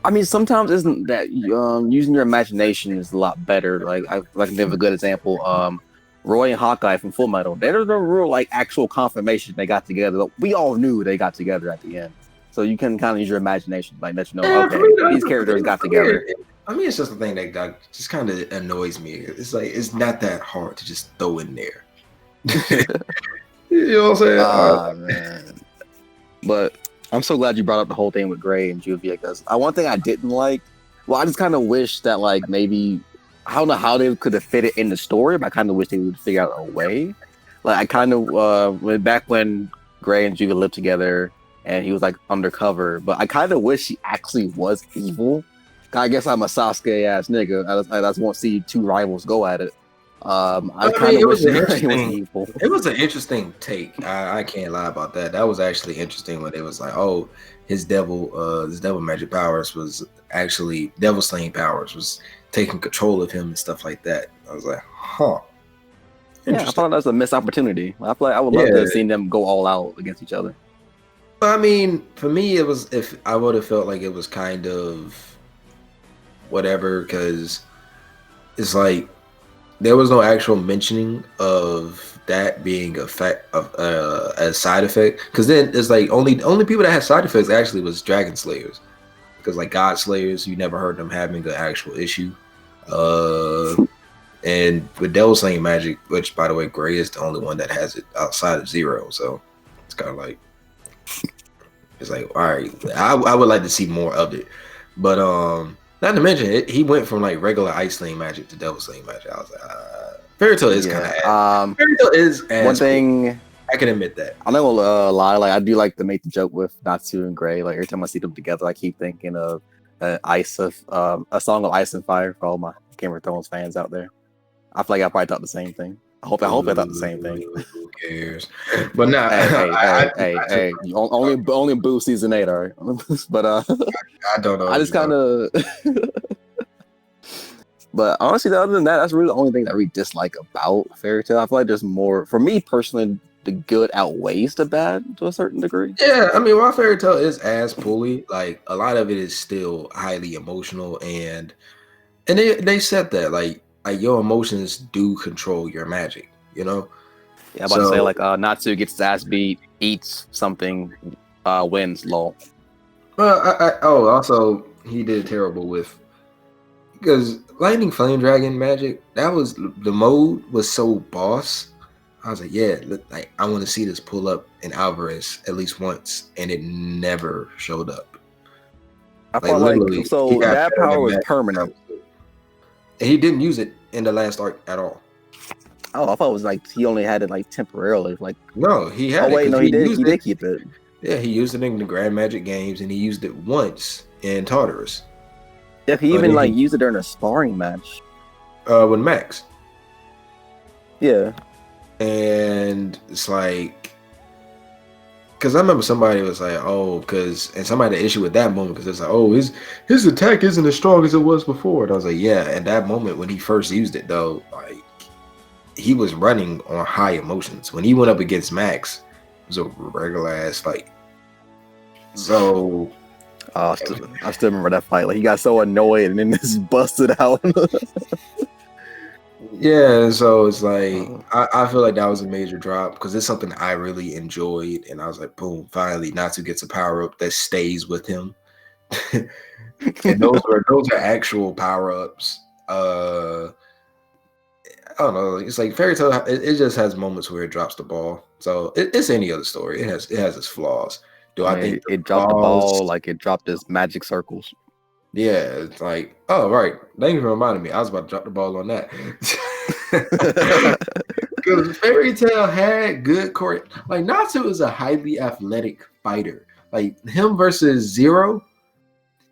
I mean, sometimes isn't that using your imagination is a lot better. Like I can give a good example. Roy and Hawkeye from Full Metal. There's no real like actual confirmation they got together. We all knew they got together at the end, so you can kind of use your imagination, like let you know, Yeah, okay, these characters got together. I mean, it's just the thing that just kind of annoys me. It's like it's not that hard to just throw in there. You know what I'm saying? Man. But I'm so glad you brought up the whole thing with Gray and Juvia, because one thing I didn't like, well, I just kind of wish that like maybe I don't know how they could have fit it in the story, but I kind of wish they would figure out a way. Like I kind of back when Gray and Juvia lived together and he was like undercover, but I kind of wish he actually was evil. I guess I'm a Sasuke ass nigga. I just want to see two rivals go at it. I kind of wish he was evil. It was an interesting take. I can't lie about that. That was actually interesting when it was like, oh, his devil magic powers was actually devil slaying powers was taking control of him and stuff like that. I was like, huh. Yeah, I thought that was a missed opportunity. I feel like I would love to have seen them go all out against each other. I mean, for me, it was if I would have felt like it was kind of whatever, because it's like there was no actual mentioning of that being a side effect. Because then it's like only people that had side effects actually was Dragon Slayers, because like God Slayers, you never heard them having an actual issue. And with Devil Slaying Magic, which by the way, Gray is the only one that has it outside of Zero, so it's kind of like it's like all right, I would like to see more of it, but not to mention it, he went from like regular Ice Slaying Magic to Devil Slaying Magic. I was like, Fairy Tail is kind of ass. Fairy Tail is ass. One thing I can admit that. I'm not gonna lie, like I do like to make the joke with Natsu and Gray. Like every time I see them together, I keep thinking of a song of Ice and Fire for all my Game of Thrones fans out there. I feel like I probably thought the same thing. I hope I thought the same thing. Who cares? But nah, hey, only boo season 8, all right. But I don't know. I just kind of. But honestly, other than that, that's really the only thing that I really dislike about Fairy Tail. I feel like there's more, for me personally, the good outweighs the bad to a certain degree. Yeah, I mean, while Fairy Tail is ass pulley, like a lot of it is still highly emotional, and they said that like your emotions do control your magic, you know. Yeah, I'm about to say like Natsu gets his ass beat, eats something, wins, lol. Well, also he did terrible with, because Lightning Flame Dragon magic, that was the mode was so boss. I was like, yeah, look, like I want to see this pull up in Alvarez at least once, and it never showed up. I felt like so that power was permanent. And he didn't use it in the last arc at all. Oh, I thought it was like he only had it like temporarily. Like no, he had. Oh wait, no, he did. He did keep it. Yeah, he used it in the Grand Magic games, and he used it once in Tartarus. Yeah, he even like used it during a sparring match. With Max. Yeah. And it's like, because I remember somebody was like, and somebody had an issue with that moment because it's like, his attack isn't as strong as it was before. And I was like, yeah, at that moment when he first used it though, like he was running on high emotions. When he went up against Max, it was a regular ass fight. So I still remember that fight. Like he got so annoyed and then just busted out. Yeah, so it's like I feel like that was a major drop because it's something I really enjoyed, and I was like, boom, finally Natsu gets a power up that stays with him. And those are actual power ups. I don't know. It's like Fairy Tail. It just has moments where it drops the ball. So it's any other story. It has its flaws. I think it dropped the ball like it dropped its magic circles? Yeah, it's like, oh right. Thank you for reminding me. I was about to drop the ball on that. Because Fairy Tail had good core. Like Natsu is a highly athletic fighter. Like him versus Zero,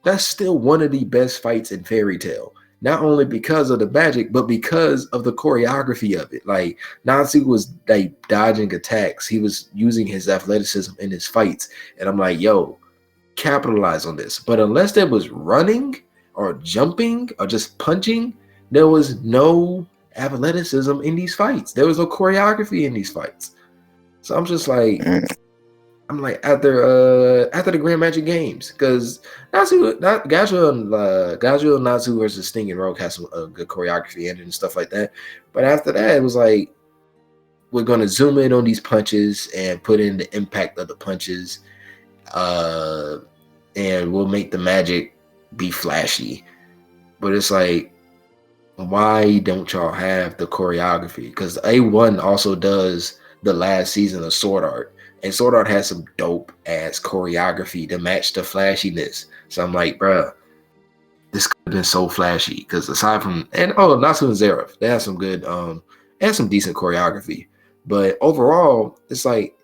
that's still one of the best fights in Fairy Tail. Not only because of the magic, but because of the choreography of it. Like Natsu was like dodging attacks. He was using his athleticism in his fights. And I'm like, yo, capitalize on this. But unless there was running or jumping or just punching, there was no athleticism in these fights. There was no choreography in these fights. So I'm just like, after the Grand Magic Games, because Gajo and Natsu versus Sting and Rogue has some good choreography in it and stuff like that. But after that, it was like, we're gonna zoom in on these punches and put in the impact of the punches, and we'll make the magic be flashy. But it's like, why don't y'all have the choreography? Because A1 also does the last season of Sword Art, and Sword Art has some dope ass choreography to match the flashiness. So I'm like, bruh, this could have been so flashy. Because aside from Natsu and Zeref, they have some good they have some decent choreography. But overall, it's like,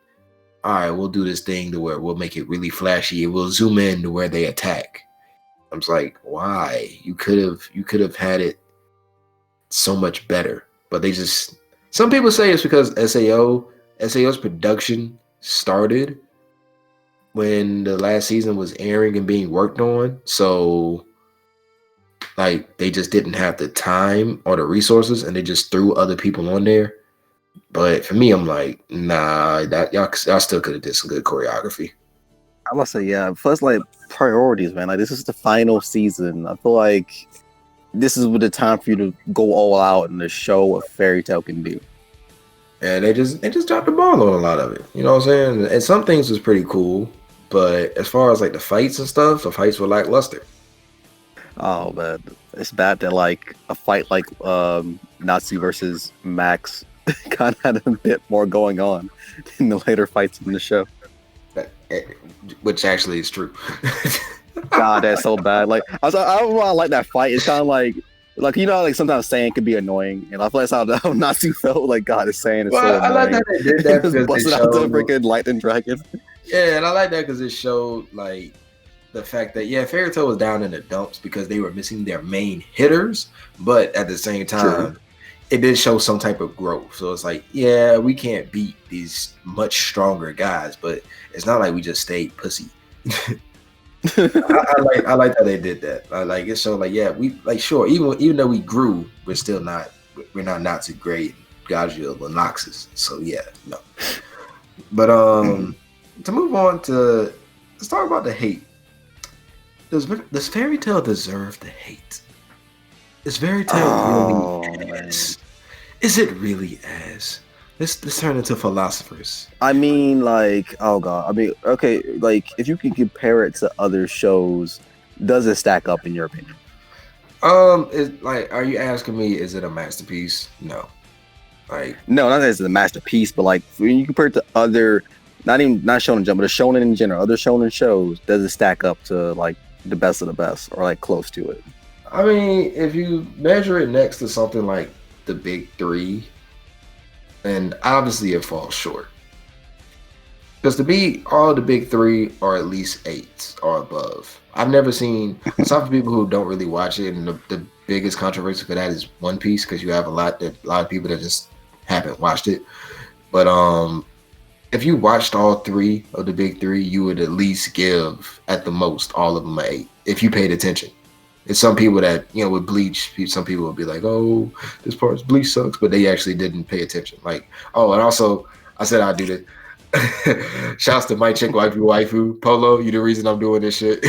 all right, we'll do this thing to where we'll make it really flashy and we'll zoom in to where they attack. I'm just like, why? You could have had it so much better. But they just, some people say it's because SAO's production started when the last season was airing and being worked on. So like they just didn't have the time or the resources and they just threw other people on there. But for me, I'm like, nah, that y'all still could have did some good choreography. I must say, yeah. Plus, like priorities, man. Like this is the final season. I feel like this is the time for you to go all out and to show what Fairy Tail can do. And they just dropped the ball on a lot of it. You know what I'm saying? And some things was pretty cool, but as far as like the fights and stuff, the fights were lackluster. Oh man, it's bad that like a fight like Natsu versus Max kind of had a bit more going on in the later fights in the show. Which actually is true. God, that's so bad. Like I don't like that fight. It's kind of like you know, like sometimes Saiyan can be annoying, and I feel like that's how Natsu felt. Like God is Saiyan is so annoying. I like that they did that just busted out the freaking lightning dragon. Yeah, and I like that because it showed like the fact that Fairy Tail was down in the dumps because they were missing their main hitters, but at the same time, it did show some type of growth. So it's like, yeah, we can't beat these much stronger guys, but it's not like we just stayed pussy. I like that they did that. I like it showed like, yeah, we like sure, even though we grew, we're not too great. Gajil or Noxus. So yeah, no. But to move on to, let's talk about the hate. Does Fairy Tail deserve the hate? Is Fairy Tail really ass? Is it really ass? Let's turn into philosophers. I mean, like, oh god. I mean, okay, like if you can compare it to other shows, does it stack up in your opinion? Is like, are you asking me? Is it a masterpiece? No. Like, no, not that it's a masterpiece, but like when you compare it to other, not Shonen Jump, but a Shonen in general, other Shonen shows, does it stack up to like the best of the best, or like close to it? I mean, if you measure it next to something like the Big Three, and obviously it falls short. Because to be all the Big Three are at least 8 or above. I've never seen, some people who don't really watch it, and the biggest controversy for that is One Piece, because you have a lot of people that just haven't watched it. But if you watched all 3 of the Big Three, you would at least give, at the most, all of them an 8, if you paid attention. It's some people that, you know, with Bleach, some people would be like, oh, this part of Bleach sucks, but they actually didn't pay attention. Like, oh, and also, I said I'd do this. Shouts to my chick waifu Polo. You the reason I'm doing this shit.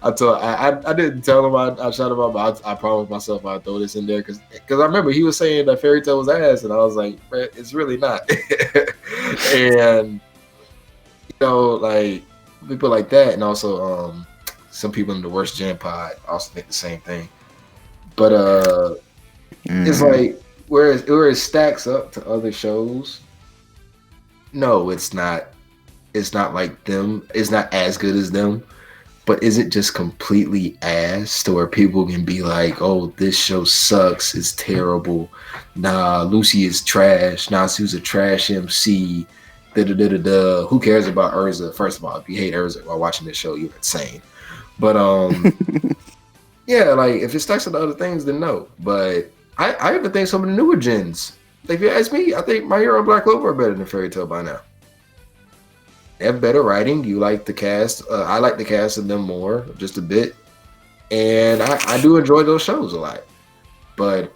I didn't tell him I shot him out, but I promised myself I'd throw this in there because I remember he was saying that Fairy Tail was ass, and I was like, it's really not. And you know, like people like that, and also some people in the Worst Gen Pod also think the same thing. But it's like where it stacks up to other shows. No, it's not. It's not like them. It's not as good as them. But is it just completely ass to where people can be like, oh, this show sucks, it's terrible. Nah, Lucy is trash. Nah, Sue's a trash MC. Da-da-da-da-da. Who cares about Urza? First of all, if you hate Urza while watching this show, you're insane. But yeah, like if it stacks to the other things, then no. But I even think some of the newer gens, like if you ask me, I think My Hero and Black Clover are better than Fairy Tail by now. They have better writing. You like the cast. I like the cast of them more, just a bit. and I do enjoy those shows a lot. But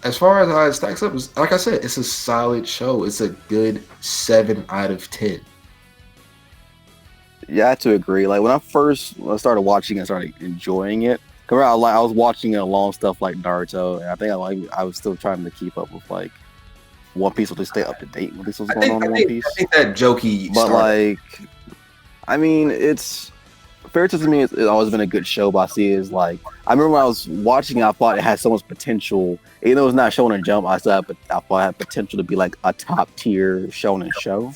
as far as how it stacks up, is like I said, it's a solid show. It's a good 7 out of 10. Yeah, I have to agree. Like when I started watching it, I started enjoying it. Cause I was watching it along stuff like Naruto, and I think I was still trying to keep up with like One Piece, to stay up to date with this was going on in One Piece. I think that jokey But started. like, I mean, it's Fairy Tail to me. It's always been a good show. But I see it as like I remember when I was watching it, I thought it had so much potential. Even though it's not Shonen Jump, I thought it had potential to be like a top tier Shonen show.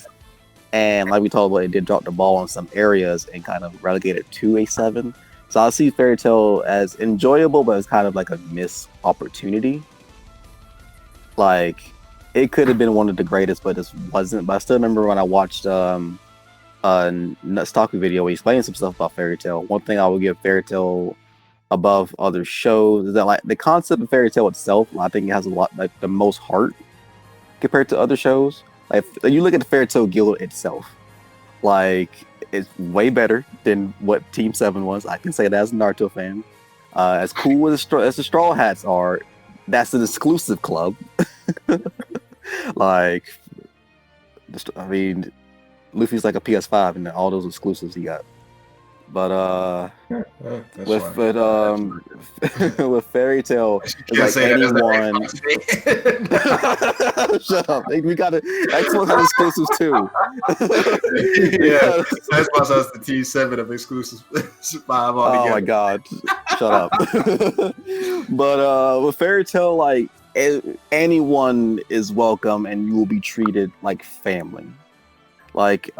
And like we talked about, it did drop the ball in some areas and kind of relegate it to a 7. So I see Fairy Tail as enjoyable, but it's kind of like a missed opportunity. Like it could have been one of the greatest, but it wasn't. But I still remember when I watched a Nutstocky video where he's explaining some stuff about Fairy Tail. One thing I would give Fairy Tail above other shows is that like the concept of Fairy Tail itself, I think it has a lot like the most heart compared to other shows. Like if you look at the Fairy Tail Guild itself, like it's way better than what Team 7 was. I can say that as a Naruto fan. As cool as the Straw Hats are, that's an exclusive club. Like, I mean, Luffy's like a PS5 and all those exclusives he got. But with with Fairy Tail, it's like anyone. Shut up! We got Xbox has exclusives too. Yeah, Xbox has the T7 of exclusives 5 altogether. Oh my god! Shut up! But with Fairy Tail, like anyone is welcome, and you will be treated like family. Like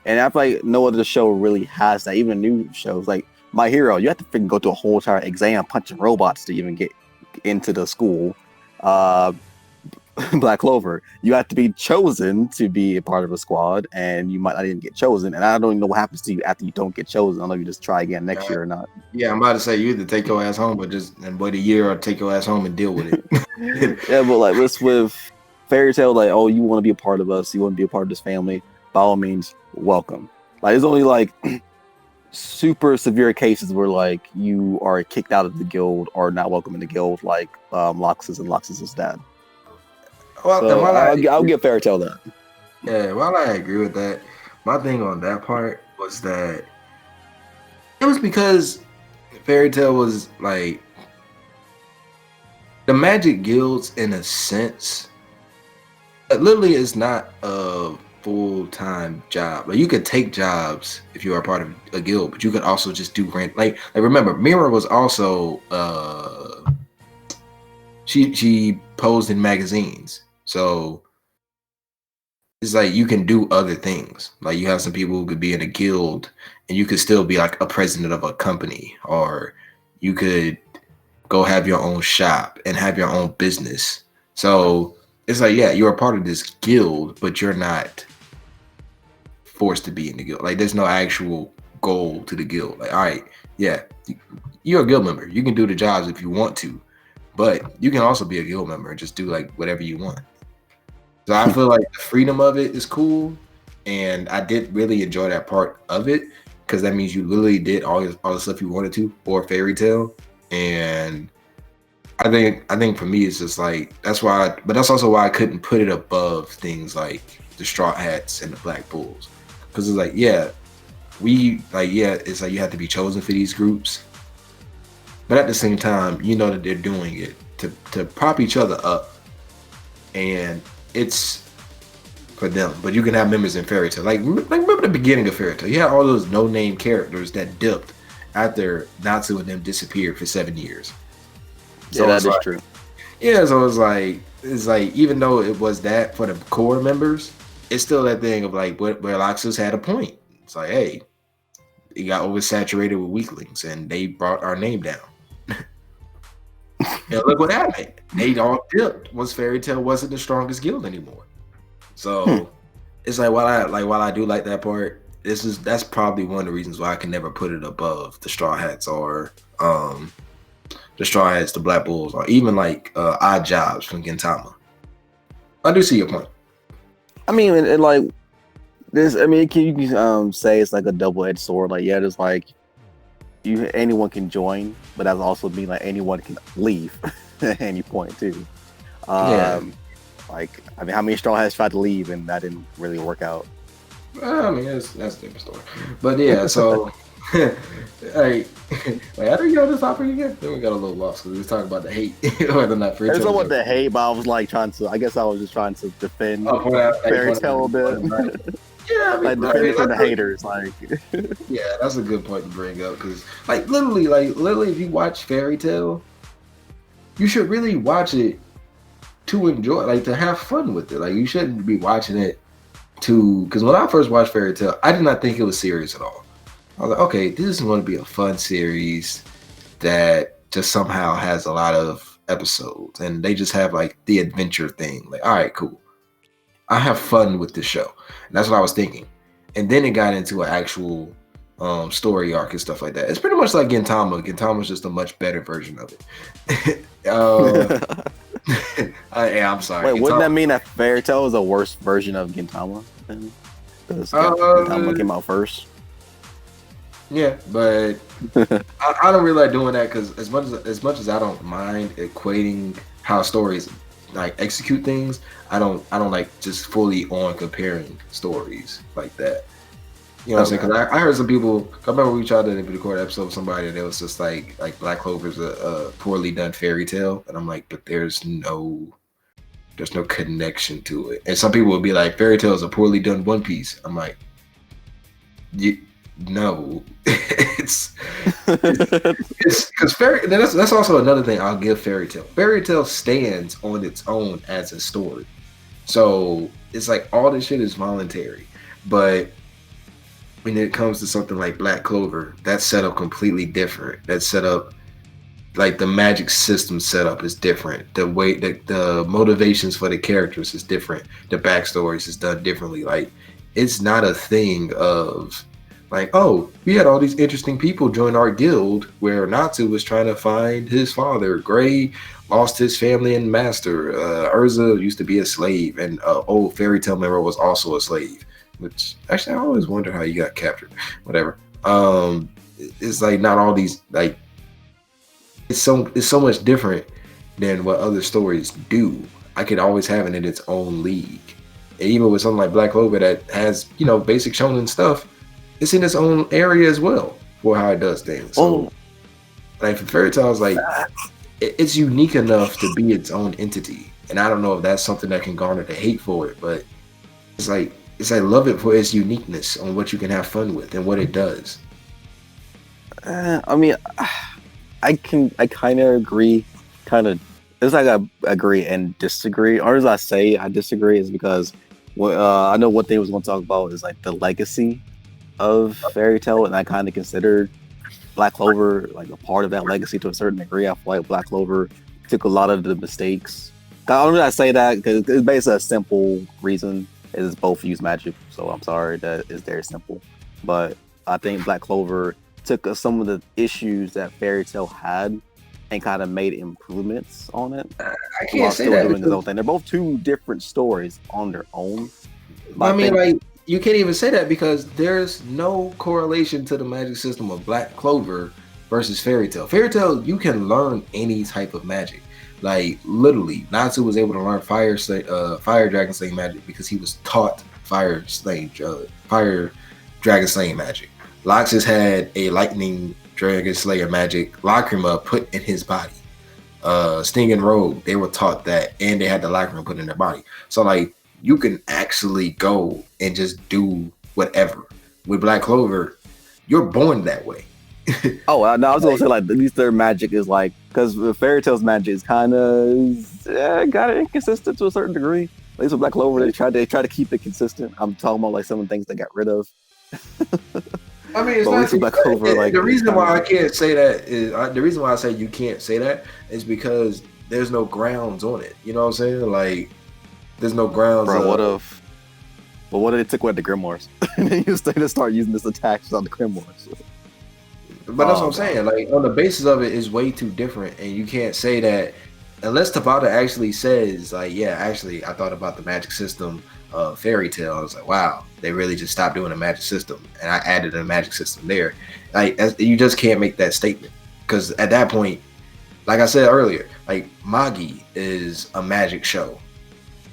and I feel like no other show really has that. Even new shows like My Hero, you have to freaking go through a whole entire exam punching robots to even get into the school. Black Clover, you have to be chosen to be a part of a squad, and you might not even get chosen. And I don't even know what happens to you after you don't get chosen. I don't know if you just try again next year or not. Yeah, I'm about to say you either take your ass home, and wait a year, or take your ass home and deal with it. Yeah, but like with Fairy Tail, like, oh, you want to be a part of us, you want to be a part of this family, by all means, welcome. Like, there's only like super severe cases where like you are kicked out of the guild or not welcome in the guild, like Loxus and Loxus's dad. Well, so I'll give Fairy Tail that. Yeah, while I agree with that, my thing on that part was that it was because Fairy Tail was like the Magic Guilds, in a sense, literally is not a full-time job. Like you could take jobs if you are part of a guild, but you could also just do like remember Mira was also she posed in magazines. So it's like you can do other things. Like you have some people who could be in a guild and you could still be like a president of a company, or you could go have your own shop and have your own business. So it's like, yeah, you're a part of this guild, but you're not forced to be in the guild. Like there's no actual goal to the guild. Like, all right, yeah, you're a guild member. You can do the jobs if you want to, but you can also be a guild member and just do like whatever you want. So I feel like the freedom of it is cool, and I did really enjoy that part of it because that means you literally did all the stuff you wanted to for Fairy Tail. And I think for me it's just like that's why, but that's also why I couldn't put it above things like the Straw Hats and the Black Bulls, because it's like it's like you have to be chosen for these groups, but at the same time you know that they're doing it to prop each other up, and it's for them. But you can have members in Fairy Tail, like remember the beginning of Fairy Tail, you had all those no-name characters that dipped after Natsu and them disappeared for 7 years. So yeah, that is true. Yeah, so it's like even though it was that for the core members, it's still that thing of like where Loxus had a point. It's like, hey, he got oversaturated with weaklings and they brought our name down. And look what happened. They all dipped once Fairy Tail wasn't the strongest guild anymore. So it's like while I do like that part, that's probably one of the reasons why I can never put it above the Straw Hats or the Straw Hats, the Black Bulls, or even like Odd Jobs from Gintama. I do see your point. I mean, and like this, I mean, can you say it's like a double-edged sword? Like, yeah, there's like anyone can join, but that also mean like anyone can leave at any point too. Yeah. Like I mean, how many Straw Hats tried to leave and that didn't really work out? I mean, that's a different story. But yeah, so like, wait, how do we get on this topic again? Then we got a little lost because we was talking about the hate whether or not fairy There's tales someone are. to hate, but I was like trying to. I guess I was just trying to defend Oh, point out, like, Fairy point Tale a out- bit, Yeah, I mean, like right, defend it from the that's a- haters. Like, yeah, that's a good point to bring up because, like, literally, if you watch Fairy Tale, you should really watch it to enjoy, like, to have fun with it. Like, you shouldn't be watching it to, because when I first watched Fairy Tale, I did not think it was serious at all. I was like, okay, this is going to be a fun series that just somehow has a lot of episodes, and they just have like the adventure thing. Like, all right, cool. I have fun with this show. And that's what I was thinking. And then it got into an actual story arc and stuff like that. It's pretty much like Gintama. Gintama's just a much better version of it. I'm sorry. wait, wouldn't that mean that Fairy Tale is a worse version of Gintama? Because Gintama came out first. Yeah, but I don't really like doing that because as much as I don't mind equating how stories like execute things, I don't like just fully on comparing stories like that. You know what I'm saying? Because I heard some people. I remember we tried to record an episode with somebody and it was just like Black Clover's a poorly done fairy tale, and I'm like, but there's no connection to it. And some people would be like, fairy tale is a poorly done One Piece. I'm like, no, it's because fairy. That's also another thing I'll give fairy tale. Fairy tale stands on its own as a story, so it's like all this shit is voluntary. But when it comes to something like Black Clover, that's set up completely different. That's set up like the magic system setup is different. The way that the motivations for the characters is different. The backstories is done differently. Like it's not a thing of like, oh, we had all these interesting people join our guild where Natsu was trying to find his father. Gray lost his family and master. Urza used to be a slave, and old fairy tale member was also a slave. Which actually, I always wonder how you got captured. Whatever. It's like not all these like. It's so much different than what other stories do. I could always have it in its own league. And even with something like Black Clover that has basic shonen stuff. It's in its own area as well for how it does things. So, like for Fairy Tail, like it's unique enough to be its own entity, and I don't know if that's something that can garner the hate for it, but it's like love it for its uniqueness on what you can have fun with and what it does. I mean, I kind of agree. It's like I agree and disagree. Or as I say I disagree is because I know what they was going to talk about is like the legacy of Fairy Tale, and I kind of considered Black Clover like a part of that legacy to a certain degree. I feel like Black Clover took a lot of the mistakes. I don't really say that because it's basically a simple reason is both use magic. So I'm sorry, that is very simple. But I think Black Clover took some of the issues that Fairy Tale had and kind of made improvements on it. I can't say that. Doing his own thing. They're both two different stories on their own. I mean, like. You can't even say that because there's no correlation to the magic system of Black Clover versus Fairy Tale. Fairy Tale, you can learn any type of magic. Like literally, Natsu was able to learn fire dragon slaying magic because he was taught fire dragon slaying magic. Loxus had a lightning dragon slayer magic Lacrima put in his body. Sting and Rogue, they were taught that, and they had the Lacrima put in their body. So like. You can actually go and just do whatever. With Black Clover, you're born that way. No, I was gonna say like at least their magic is like because Fairy Tale's magic is kind of kind of inconsistent to a certain degree. At least with Black Clover, they try to keep it consistent. I'm talking about like some of the things they got rid of. I mean, it's not Black Clover. Like the reason why I can't say that is the reason why I say you can't say that is because there's no grounds on it. You know what I'm saying? Like. There's no grounds. Bro, what if they took away the grimoires and then you start using this attacks on the grimoires? But that's what I'm saying. Like on the basis of it is way too different, and you can't say that unless Tabata actually says like, yeah, actually I thought about the magic system Fairy Tale, I was like, wow, they really just stopped doing a magic system, and I added a magic system there. Like you just can't make that statement because at that point, like I said earlier, like Magi is a magic show,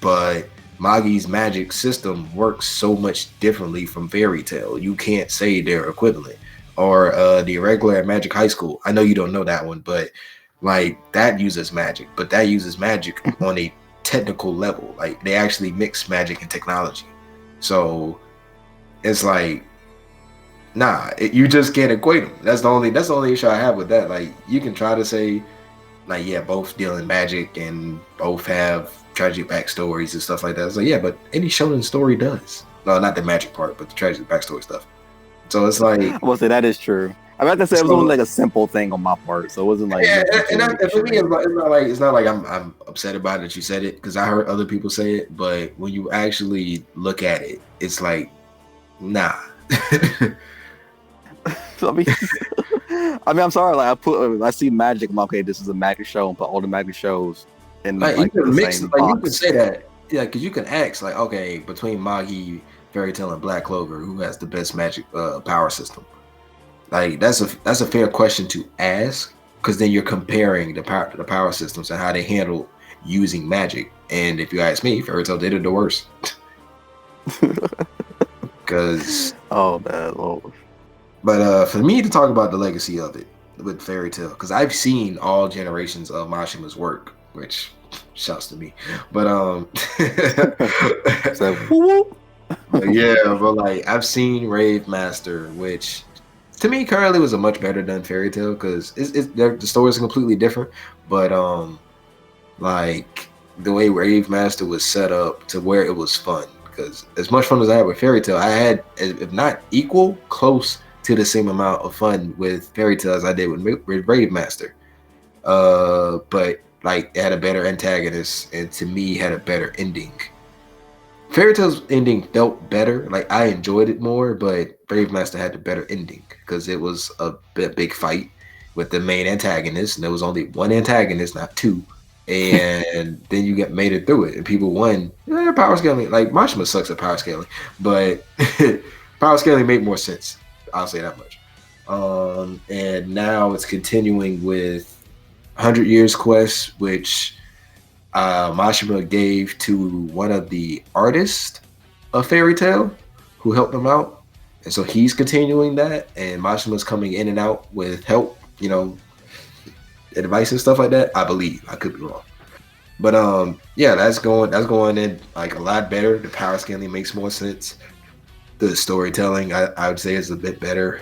but Magi's magic system works so much differently from Fairy Tale. You can't say they're equivalent. Or the irregular Magic High School. I know you don't know that one, but like that uses magic, but that uses magic on a technical level. Like they actually mix magic and technology. So it's like, nah, you just can't equate them. That's the only issue I have with that. Like you can try to say, like, yeah, both deal in magic and both have tragic backstories and stuff like that. It's like, yeah, but any shonen story does. No, not the magic part, but the tragic backstory stuff. So it's like, I will say that is true. I mean, like I said, it was only like a simple thing on my part, so it wasn't like. Yeah, and for me, it's not like I'm upset about it that you said it because I heard other people say it, but when you actually look at it, it's like, nah. I mean, I'm sorry. Like I see magic. I'm like, okay, this is a magic show, and put all the magic shows in like like you can the mix, same like box. you can say that, yeah, because you can ask, like, okay, between Magi, Fairy Tale, and Black Clover, who has the best magic power system? Like that's a fair question to ask because then you're comparing the power systems and how they handle using magic. And if you ask me, Fairy Tail did it the worst. Because Oh man, Lord. but for me to talk about the legacy of it with Fairy Tail, because I've seen all generations of Mashima's work, which shouts to me. But So, whoop, but yeah, but like I've seen Rave Master, which to me currently was a much better done Fairy Tale because the stories are completely different. But like the way Rave Master was set up to where it was fun. Because as much fun as I had with Fairy Tale, I had, if not equal, close to the same amount of fun with Fairy Tale as I did with Rave Master. But like it had a better antagonist, and to me had a better ending. Fairy Tale's ending felt better. Like I enjoyed it more, but Brave Master had the better ending because it was a big fight with the main antagonist, and there was only one antagonist, not two. And then you get made it through it, and people won. Power scaling, like Mashima sucks at power scaling, but power scaling made more sense. I'll say that much. And now it's continuing with 100 Years Quest, which Mashima gave to one of the artists of Fairy Tale who helped him out. And so he's continuing that, and Mashima's coming in and out with help, advice and stuff like that. I believe. I could be wrong. But yeah, that's going in like a lot better. The power scaling makes more sense. The storytelling, I would say, is a bit better.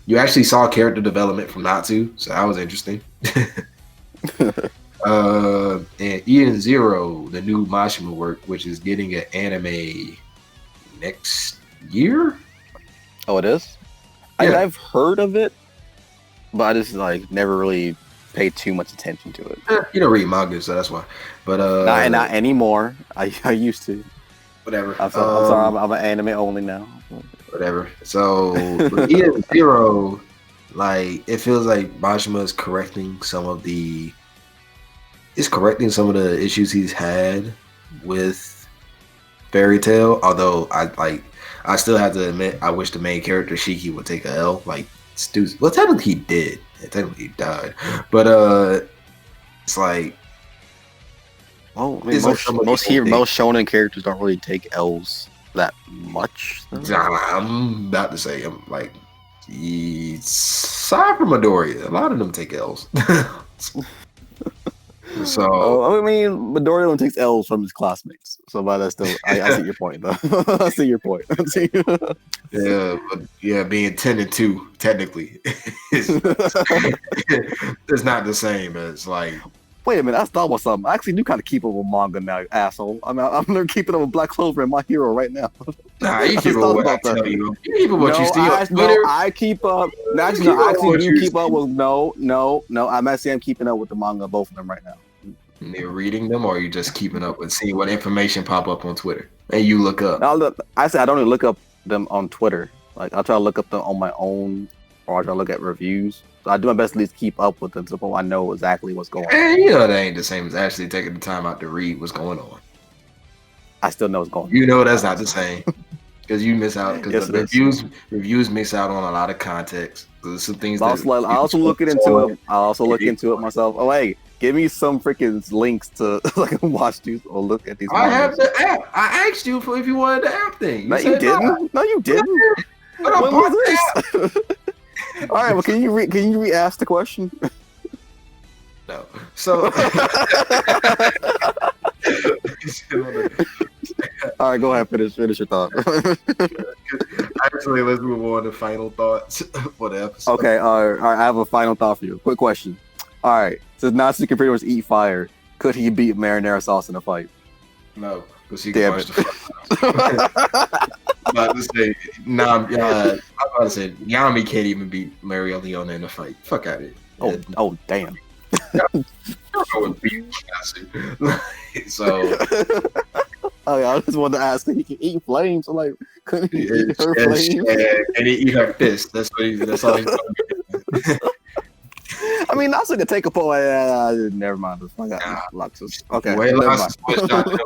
You actually saw character development from Natsu, so that was interesting. And Eden Zero, the new Mashima work, which is getting an anime next year. Oh, it is. Yeah. I've heard of it, but I just like never really paid too much attention to it. You don't read manga, so that's why. But Not anymore. I used to. Whatever. I'm sorry. I'm an anime only now. Whatever. So with Eden Zero, like it feels like Mashima is correcting some of the issues he's had with Fairy Tale. Although I still have to admit, I wish the main character Shiki would take a L. Like, well, technically he did. Technically he died. But it's like, well, I mean, most shonen characters don't really take L's that much. I'm about to say, I'm like, aside from Midoriya, a lot of them take L's. So I mean, Midoriya takes L's from his classmates. So, but that's still, I see your point, though. I see your point. yeah, but yeah, being 10-2 technically is it's not the same as like. Wait a minute, I thought about something. I actually do kind of keep up with manga now, asshole. I mean, I'm keeping up with Black Clover and My Hero right now. Nah, you keep up with what I tell you. You keep up what you see on Twitter. No, I keep up. Actually, I actually do keep up with. No. I'm keeping up with the manga, both of them right now. And you're reading them, or are you just keeping up with seeing what information pop up on Twitter and you look up? I said I don't even look up them on Twitter. Like I'll try to look up them on my own, or I try to look at reviews. So I do my best to at least keep up with them, so I know exactly what's going on. And that ain't the same as actually taking the time out to read what's going on. I still know it's going. You know that's not the same because you miss out because Yes, the it is. reviews miss out on a lot of context. There's some things I that also looking into it. I also look into it myself. Oh, hey, give me some freaking links to so I can watch these or look at these I have mangas. the app. I asked you if you wanted the app thing. No, You you said no. didn't. No, you didn't. But I When bought the was app. this? All right, well, can you re-ask the question? No. So All right, go ahead. Finish your thought. actually, let's move on to final thoughts for the episode. Okay, all right. I have a final thought for you. Quick question. All right, since Nazi computers eat fire, could he beat marinara sauce in a fight? No, because he Damn can it. watch the I'm about to say, I'm about to say, Yami can't even beat Mario Leona in a fight. Fuck out of it. Oh, damn. So I just wanted to ask if he can eat flames. I'm like, couldn't he eat her and flames? he eat her fist. That's all he's gonna do. I mean, Nazi could take a pull. Never mind. I got Luxus. Okay, Way never less mind.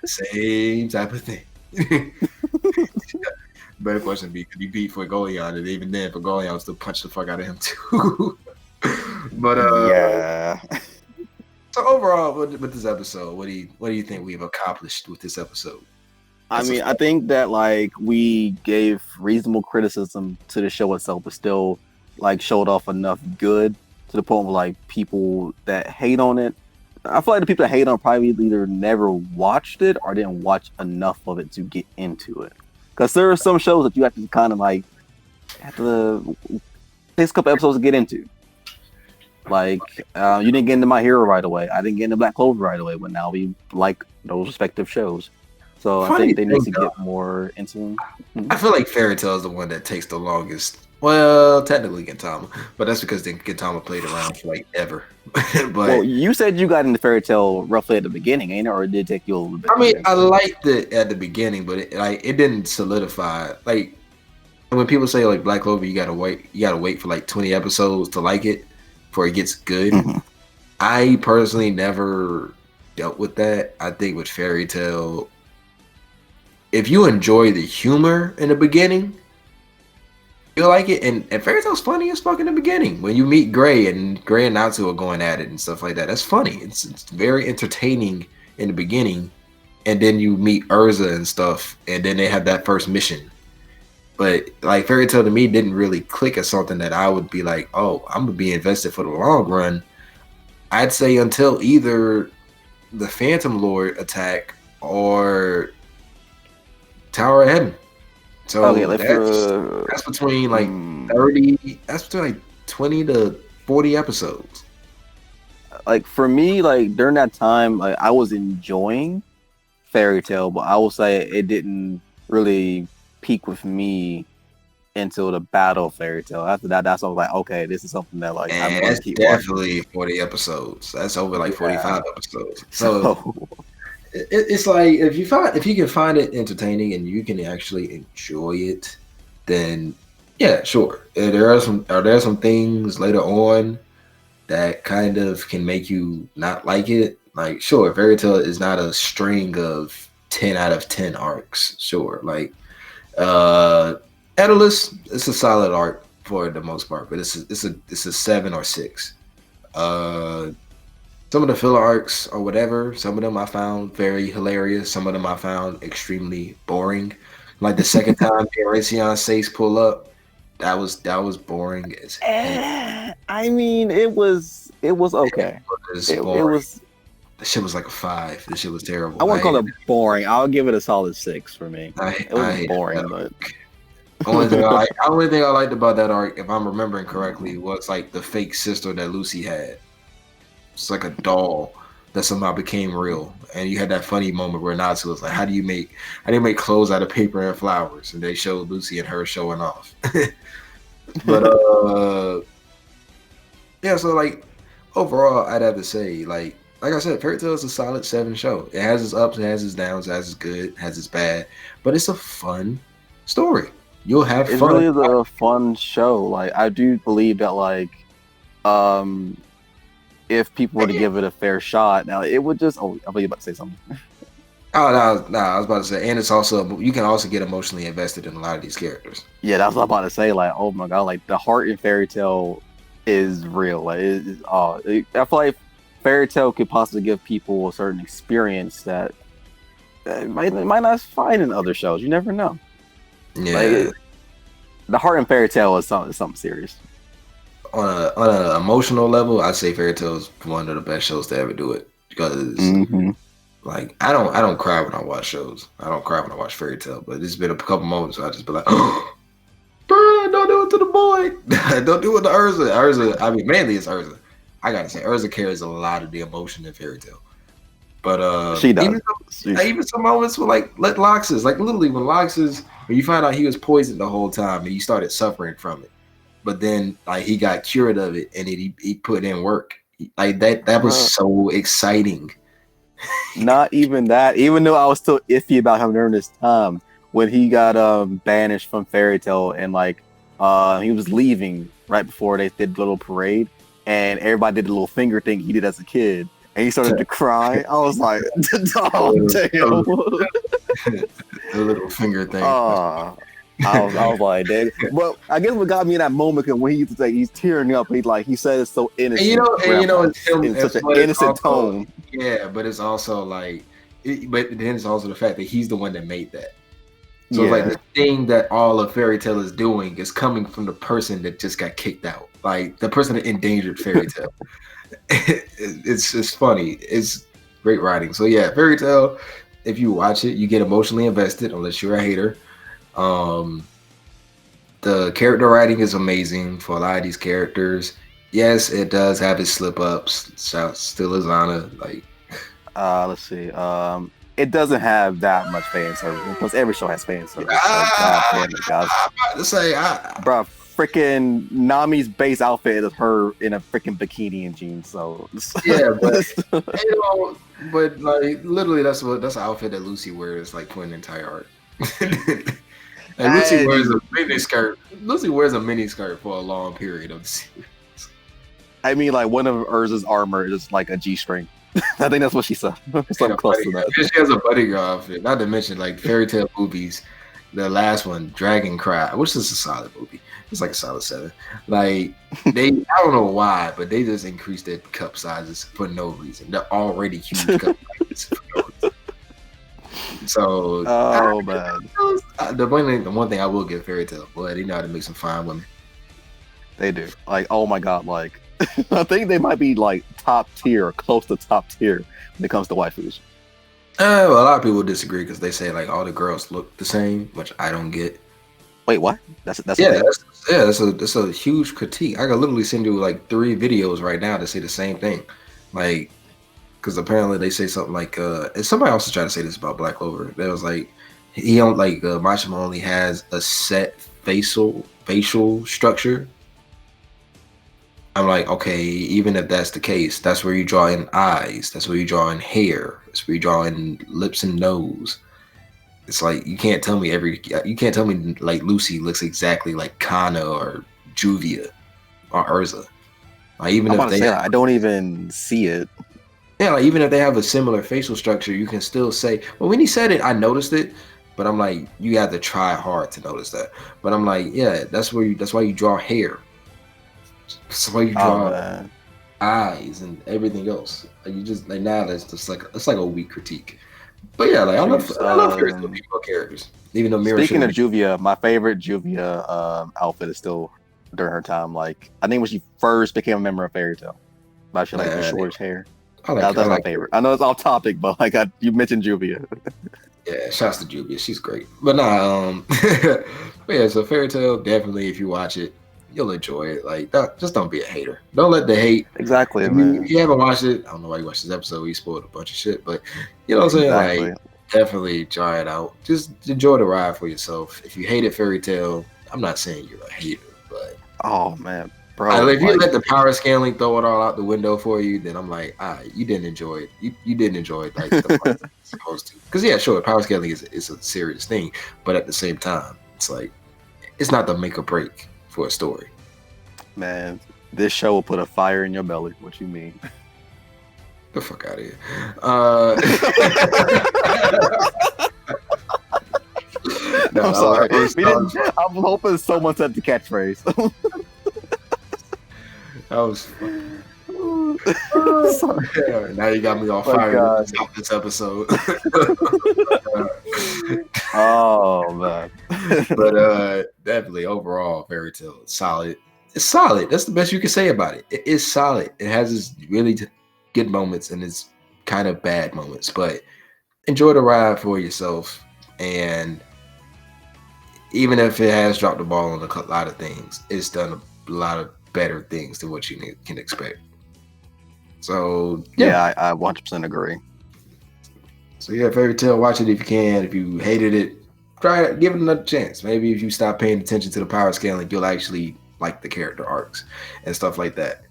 same type of thing. Better question be could he beat Fuegoleon, and even then Fuegoleon still punch the fuck out of him too. But yeah. So overall, with this episode, what do you think we've accomplished with this episode? I mean, I think that like we gave reasonable criticism to the show itself, but still like showed off enough good to the point where like people that hate on it. I feel like the people that hate on it probably either never watched it or didn't watch enough of it to get into it. Because there are some shows that you have to kind of like have to take a couple episodes to get into. Like you didn't get into My Hero right away. I didn't get into Black Clover right away. But now we like those respective shows. So I think they need to get more into them. I feel like Fairy Tail is the one that takes the longest. Well, technically Gintama, but that's because Gintama played around for like ever. But well, you said you got into Fairy Tail roughly at the beginning, ain't it? Or did it take you a little bit? I mean, I liked it at the beginning, but it didn't solidify. Like when people say like Black Clover, you gotta wait for like 20 episodes to like it before it gets good. Mm-hmm. I personally never dealt with that. I think with Fairy Tail, if you enjoy the humor in the beginning, you'll like it. And Fairy Tail's funny as fuck in the beginning. When you meet Gray and Natsu are going at it and stuff like that, that's funny. It's very entertaining in the beginning. And then you meet Urza and stuff, and then they have that first mission. But like Fairy Tail to me didn't really click as something that I would be like, oh, I'm gonna be invested for the long run. I'd say until either the Phantom Lord attack or Tower of Heaven. So that's between like 30. That's between like 20 to 40 episodes. Like for me, like during that time, like I was enjoying Fairy Tail, but I will say it didn't really peak with me until the Battle of Fairy Tail. After that, that's when I was like, okay, this is something that like I'm gonna keep definitely watching. 40 episodes. That's over like 45 episodes. So it's like if you can find it entertaining and you can actually enjoy it, then yeah, sure. There are some things later on that kind of can make you not like it. Like sure, Fairy Tail is not a string of 10 out of 10 arcs. Sure, like Edalus, it's a solid arc for the most part, but it's a 7 or 6. Some of the filler arcs or whatever, some of them I found very hilarious. Some of them I found extremely boring. Like the second time the Erasion Sace pull up, that was boring as heck. I mean, it was okay. It was. The shit was like a 5. This shit was terrible. I wouldn't call it boring. I'll give it a solid 6 for me. It was boring, but only thing I liked about that arc, if I'm remembering correctly, was like the fake sister that Lucy had. It's like a doll that somehow became real, and you had that funny moment where Natsu was like, "How do you make clothes out of paper and flowers?" And they showed Lucy and her showing off. But yeah, so like overall, I'd have to say like I said, Fairy Tail is a solid 7 show. It has its ups, it has its downs, it has its good, it has its bad, but it's a fun story. You'll have fun. It really is a fun show. Like I do believe that like if people were to give it a fair shot, now it would just I thought you were about to say something. Oh no, I was about to say, and it's also you can also get emotionally invested in a lot of these characters. Yeah, that's what I'm about to say. Like, oh my god, like the heart in Fairy Tale is real. Like, I feel like Fairy Tale could possibly give people a certain experience that might not find in other shows. You never know. Like, Yeah, the heart in Fairy Tale is something serious. on an emotional level, I'd say Fairy Tail is one of the best shows to ever do it because Mm-hmm. like I don't cry when I watch shows. I don't cry when I watch Fairy Tale, but there's been a couple moments where I just be like, oh, bro, don't do it to the boy. Don't do it to Urza. Urza, I mean, mainly it's Urza. I gotta say, Urza carries a lot of the emotion in Fairy Tale. But She does. even some moments with like Loxus, like literally when you find out he was poisoned the whole time and he started suffering from it, but then like he got cured of it and he put in work. Like that was so exciting. Not even that. Even though I was still iffy about him during this time when he got banished from Fairy Tale and like he was leaving right before they did the little parade and everybody did the little finger thing he did as a kid and he started to cry. I was like, oh damn. The little finger thing. I was like, dang. But I guess what got me in that moment when he used to say he's tearing up. He said it's so innocent. And you know, it's him, in such an innocent tone. Yeah, but it's also like, but then it's also the fact that he's the one that made that. So it's like the thing that all of Fairy Tale is doing is coming from the person that just got kicked out, like the person that endangered Fairy Tale. It's funny. It's great writing. So yeah, Fairy Tale. If you watch it, you get emotionally invested, unless you're a hater. The character writing is amazing for a lot of these characters. Yes, it does have its slip ups. Still is Anna. Like, let's see. It doesn't have that much fan service because every show has fan service. I'm about to say, bro, freaking Nami's base outfit is her in a freaking bikini and jeans. So yeah, but you know, but like literally, that's an outfit that Lucy wears like for an entire arc. And Lucy wears a mini skirt. Lucy wears a mini skirt for a long period of the series. I mean, like one of Urza's armor is like a G-string. I think that's what she said. Something close to that. She has a Buddy Girl outfit. Not to mention like Fairy Tale movies. The last one, Dragon Cry, which is a solid movie. It's like a solid 7. Like I don't know why, but they just increased their cup sizes for no reason. They're already huge cup sizes for no reason. So, man, the one thing I will give Fairy Tale, boy, they know how to make some fine women. They do. Like, oh my god, like I think they might be like top tier, or close to top tier when it comes to waifus. Well, a lot of people disagree because they say like all the girls look the same, which I don't get. Wait, what? That's that's a huge critique. I could literally send you like 3 videos right now to say the same thing, like. Because apparently they say something like, and somebody else is trying to say this about Black Clover. That was like, he don't like Machima only has a set facial structure. I'm like, okay, even if that's the case, that's where you draw in eyes. That's where you draw in hair. That's where you draw in lips and nose. It's like you can't tell me like Lucy looks exactly like Kana or Juvia or Urza. Like even if they, I don't even see it. Yeah, like even if they have a similar facial structure, you can still say, well, when he said it, I noticed it, but I'm like, you have to try hard to notice that. But I'm like, yeah, that's why you draw hair. That's why you draw eyes and everything else. Like you just like now that's just like it's like a weak critique. But yeah, like I love female characters. Even though speaking of Juvia, my favorite Juvia outfit is still during her time. Like I think when she first became a member of Fairy Tale. But she like the shortish hair. That's my favorite. I know it's off topic, but like you mentioned Juvia. Yeah, shouts to Juvia. She's great. But but yeah, so Fairy Tale, definitely if you watch it, you'll enjoy it. Like just don't be a hater. Don't let the hate. Exactly, If you haven't watched it, I don't know why you watched this episode. We spoiled a bunch of shit, but you know what I'm saying? Exactly. Like definitely try it out. Just enjoy the ride for yourself. If you hated Fairy Tale, I'm not saying you're a hater, but oh man. Bro, if you let the power scaling throw it all out the window for you, then I'm like, you didn't enjoy it. You didn't enjoy it like the part you're supposed to. Because yeah, sure, power scaling is a serious thing, but at the same time, it's like it's not the make or break for a story. Man, this show will put a fire in your belly. What you mean? the fuck out of here. No, I'm sorry. that was I'm hoping someone said the catchphrase. that was Sorry. yeah, now you got me all My fired God. up this episode. Oh man. But definitely overall, Fairy Tale solid. It's solid. That's the best you can say about it. It is solid. It has its really good moments and its kind of bad moments, but enjoy the ride for yourself. And even if it has dropped the ball on a lot of things, it's done a lot of better things than what you can expect. So Yeah, I 100% agree. So yeah, Fairy Tale, watch it if you can. If you hated it, try it, give it another chance. Maybe if you stop paying attention to the power scaling, you'll actually like the character arcs and stuff like that.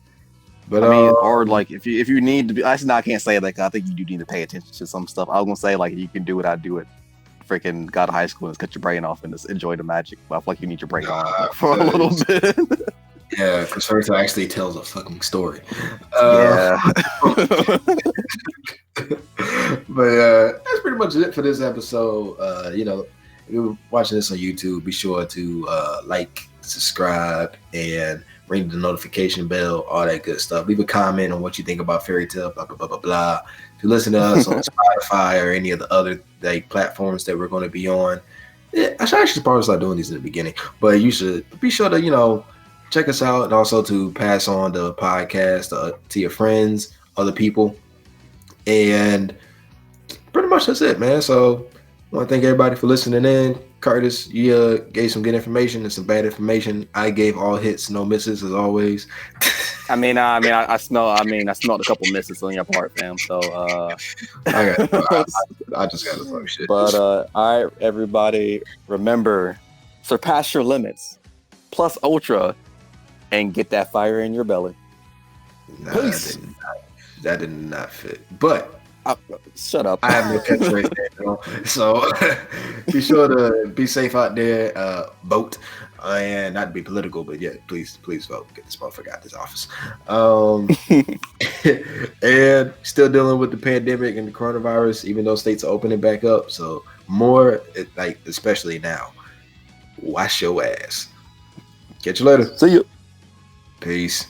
But I mean, or like if you need to be, actually, no, I can't say that. I think you do need to pay attention to some stuff. I was gonna say like you can do what I do it. Freaking got to high school and just cut your brain off and just enjoy the magic. But I feel like you need your brain on for a little bit. Yeah, because Fairy Tale actually tells a fucking story. Yeah. But that's pretty much it for this episode. If you're watching this on YouTube, be sure to like, subscribe, and ring the notification bell, all that good stuff. Leave a comment on what you think about Fairy Tale, blah, blah, blah, blah, blah. If you listen to us on Spotify or any of the other platforms that we're going to be on, I should actually probably start doing these in the beginning, but you should be sure to, check us out, and also to pass on the podcast to your friends, other people. And pretty much that's it, man. So I want to thank everybody for listening in. Curtis, you gave some good information and some bad information. I gave all hits, no misses, as always. I smelled a couple misses on your part, fam. So I just got to fuck shit. But all right, everybody, remember, surpass your limits, plus ultra, and get that fire in your belly. Nah, peace. That did not fit. But shut up. I have no catchphrase there, so be sure to be safe out there. Vote, and not to be political, but yeah, please vote. Get this motherfucker out of this office. And still dealing with the pandemic and the coronavirus, even though states are opening back up. So more, especially now, wash your ass. Catch you later. See you. Peace.